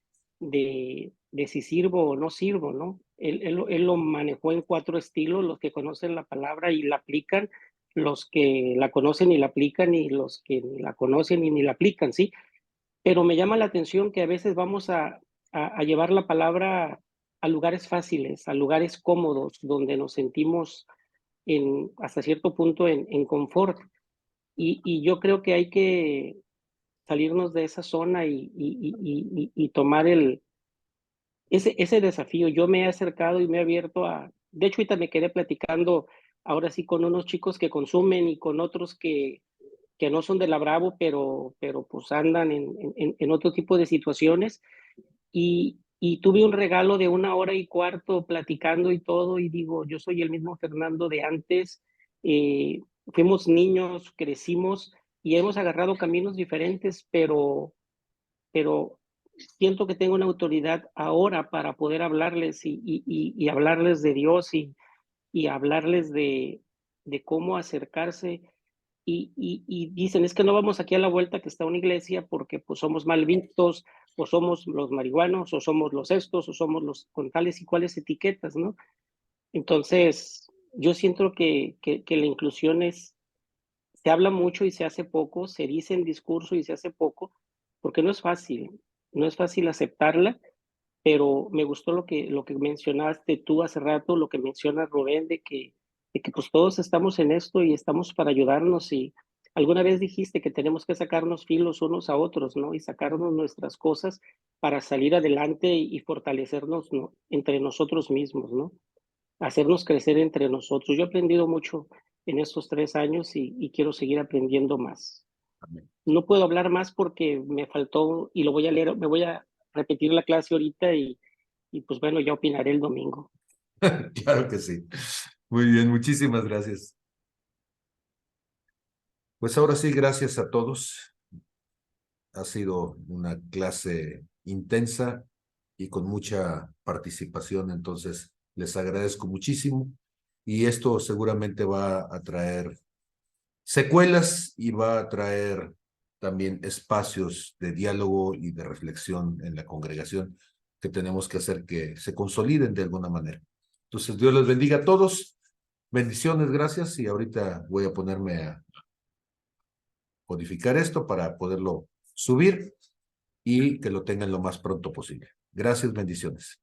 si sirvo o no sirvo, ¿no? Él lo manejó en 4 estilos, los que conocen la palabra y la aplican, los que la conocen y la aplican, y los que ni la conocen y ni la aplican, ¿sí? Pero me llama la atención que a veces vamos a llevar la palabra a lugares fáciles, a lugares cómodos, donde nos sentimos hasta cierto punto en confort. Y yo creo que hay que salirnos de esa zona y tomar ese desafío. Yo me he acercado y me he abierto de hecho, ahorita me quedé platicando ahora sí con unos chicos que consumen y con otros que no son de la Bravo, pero pues andan en otro tipo de situaciones. Y tuve un regalo de 1 hora y cuarto platicando y todo, y digo, yo soy el mismo Fernando de antes, fuimos niños, crecimos y hemos agarrado caminos diferentes, pero siento que tengo una autoridad ahora para poder hablarles y hablarles de Dios y hablarles de cómo acercarse. Y dicen, es que no vamos aquí a la vuelta que está una iglesia porque pues somos mal vistos, o somos los marihuanos, o somos los estos, o somos los con tales y cuales etiquetas, ¿no? Entonces, yo siento que la inclusión se habla mucho y se hace poco, se dice en discurso y se hace poco, porque no es fácil aceptarla, pero me gustó lo que mencionaste tú hace rato, lo que menciona Rubén, de que pues todos estamos en esto y estamos para ayudarnos, y alguna vez dijiste que tenemos que sacarnos filos unos a otros, ¿no? Y sacarnos nuestras cosas para salir adelante y fortalecernos, ¿no? Entre nosotros mismos, ¿no? Hacernos crecer entre nosotros. Yo he aprendido mucho en estos 3 años y quiero seguir aprendiendo más. Amén. No puedo hablar más porque me faltó y lo voy a leer, me voy a repetir la clase ahorita y pues bueno, ya opinaré el domingo. Claro que sí. Muy bien, muchísimas gracias. Pues ahora sí, gracias a todos. Ha sido una clase intensa y con mucha participación, entonces les agradezco muchísimo y esto seguramente va a traer secuelas y va a traer también espacios de diálogo y de reflexión en la congregación que tenemos que hacer que se consoliden de alguna manera. Entonces, Dios les bendiga a todos. Bendiciones, gracias. Y ahorita voy a ponerme a codificar esto para poderlo subir y que lo tengan lo más pronto posible. Gracias, bendiciones.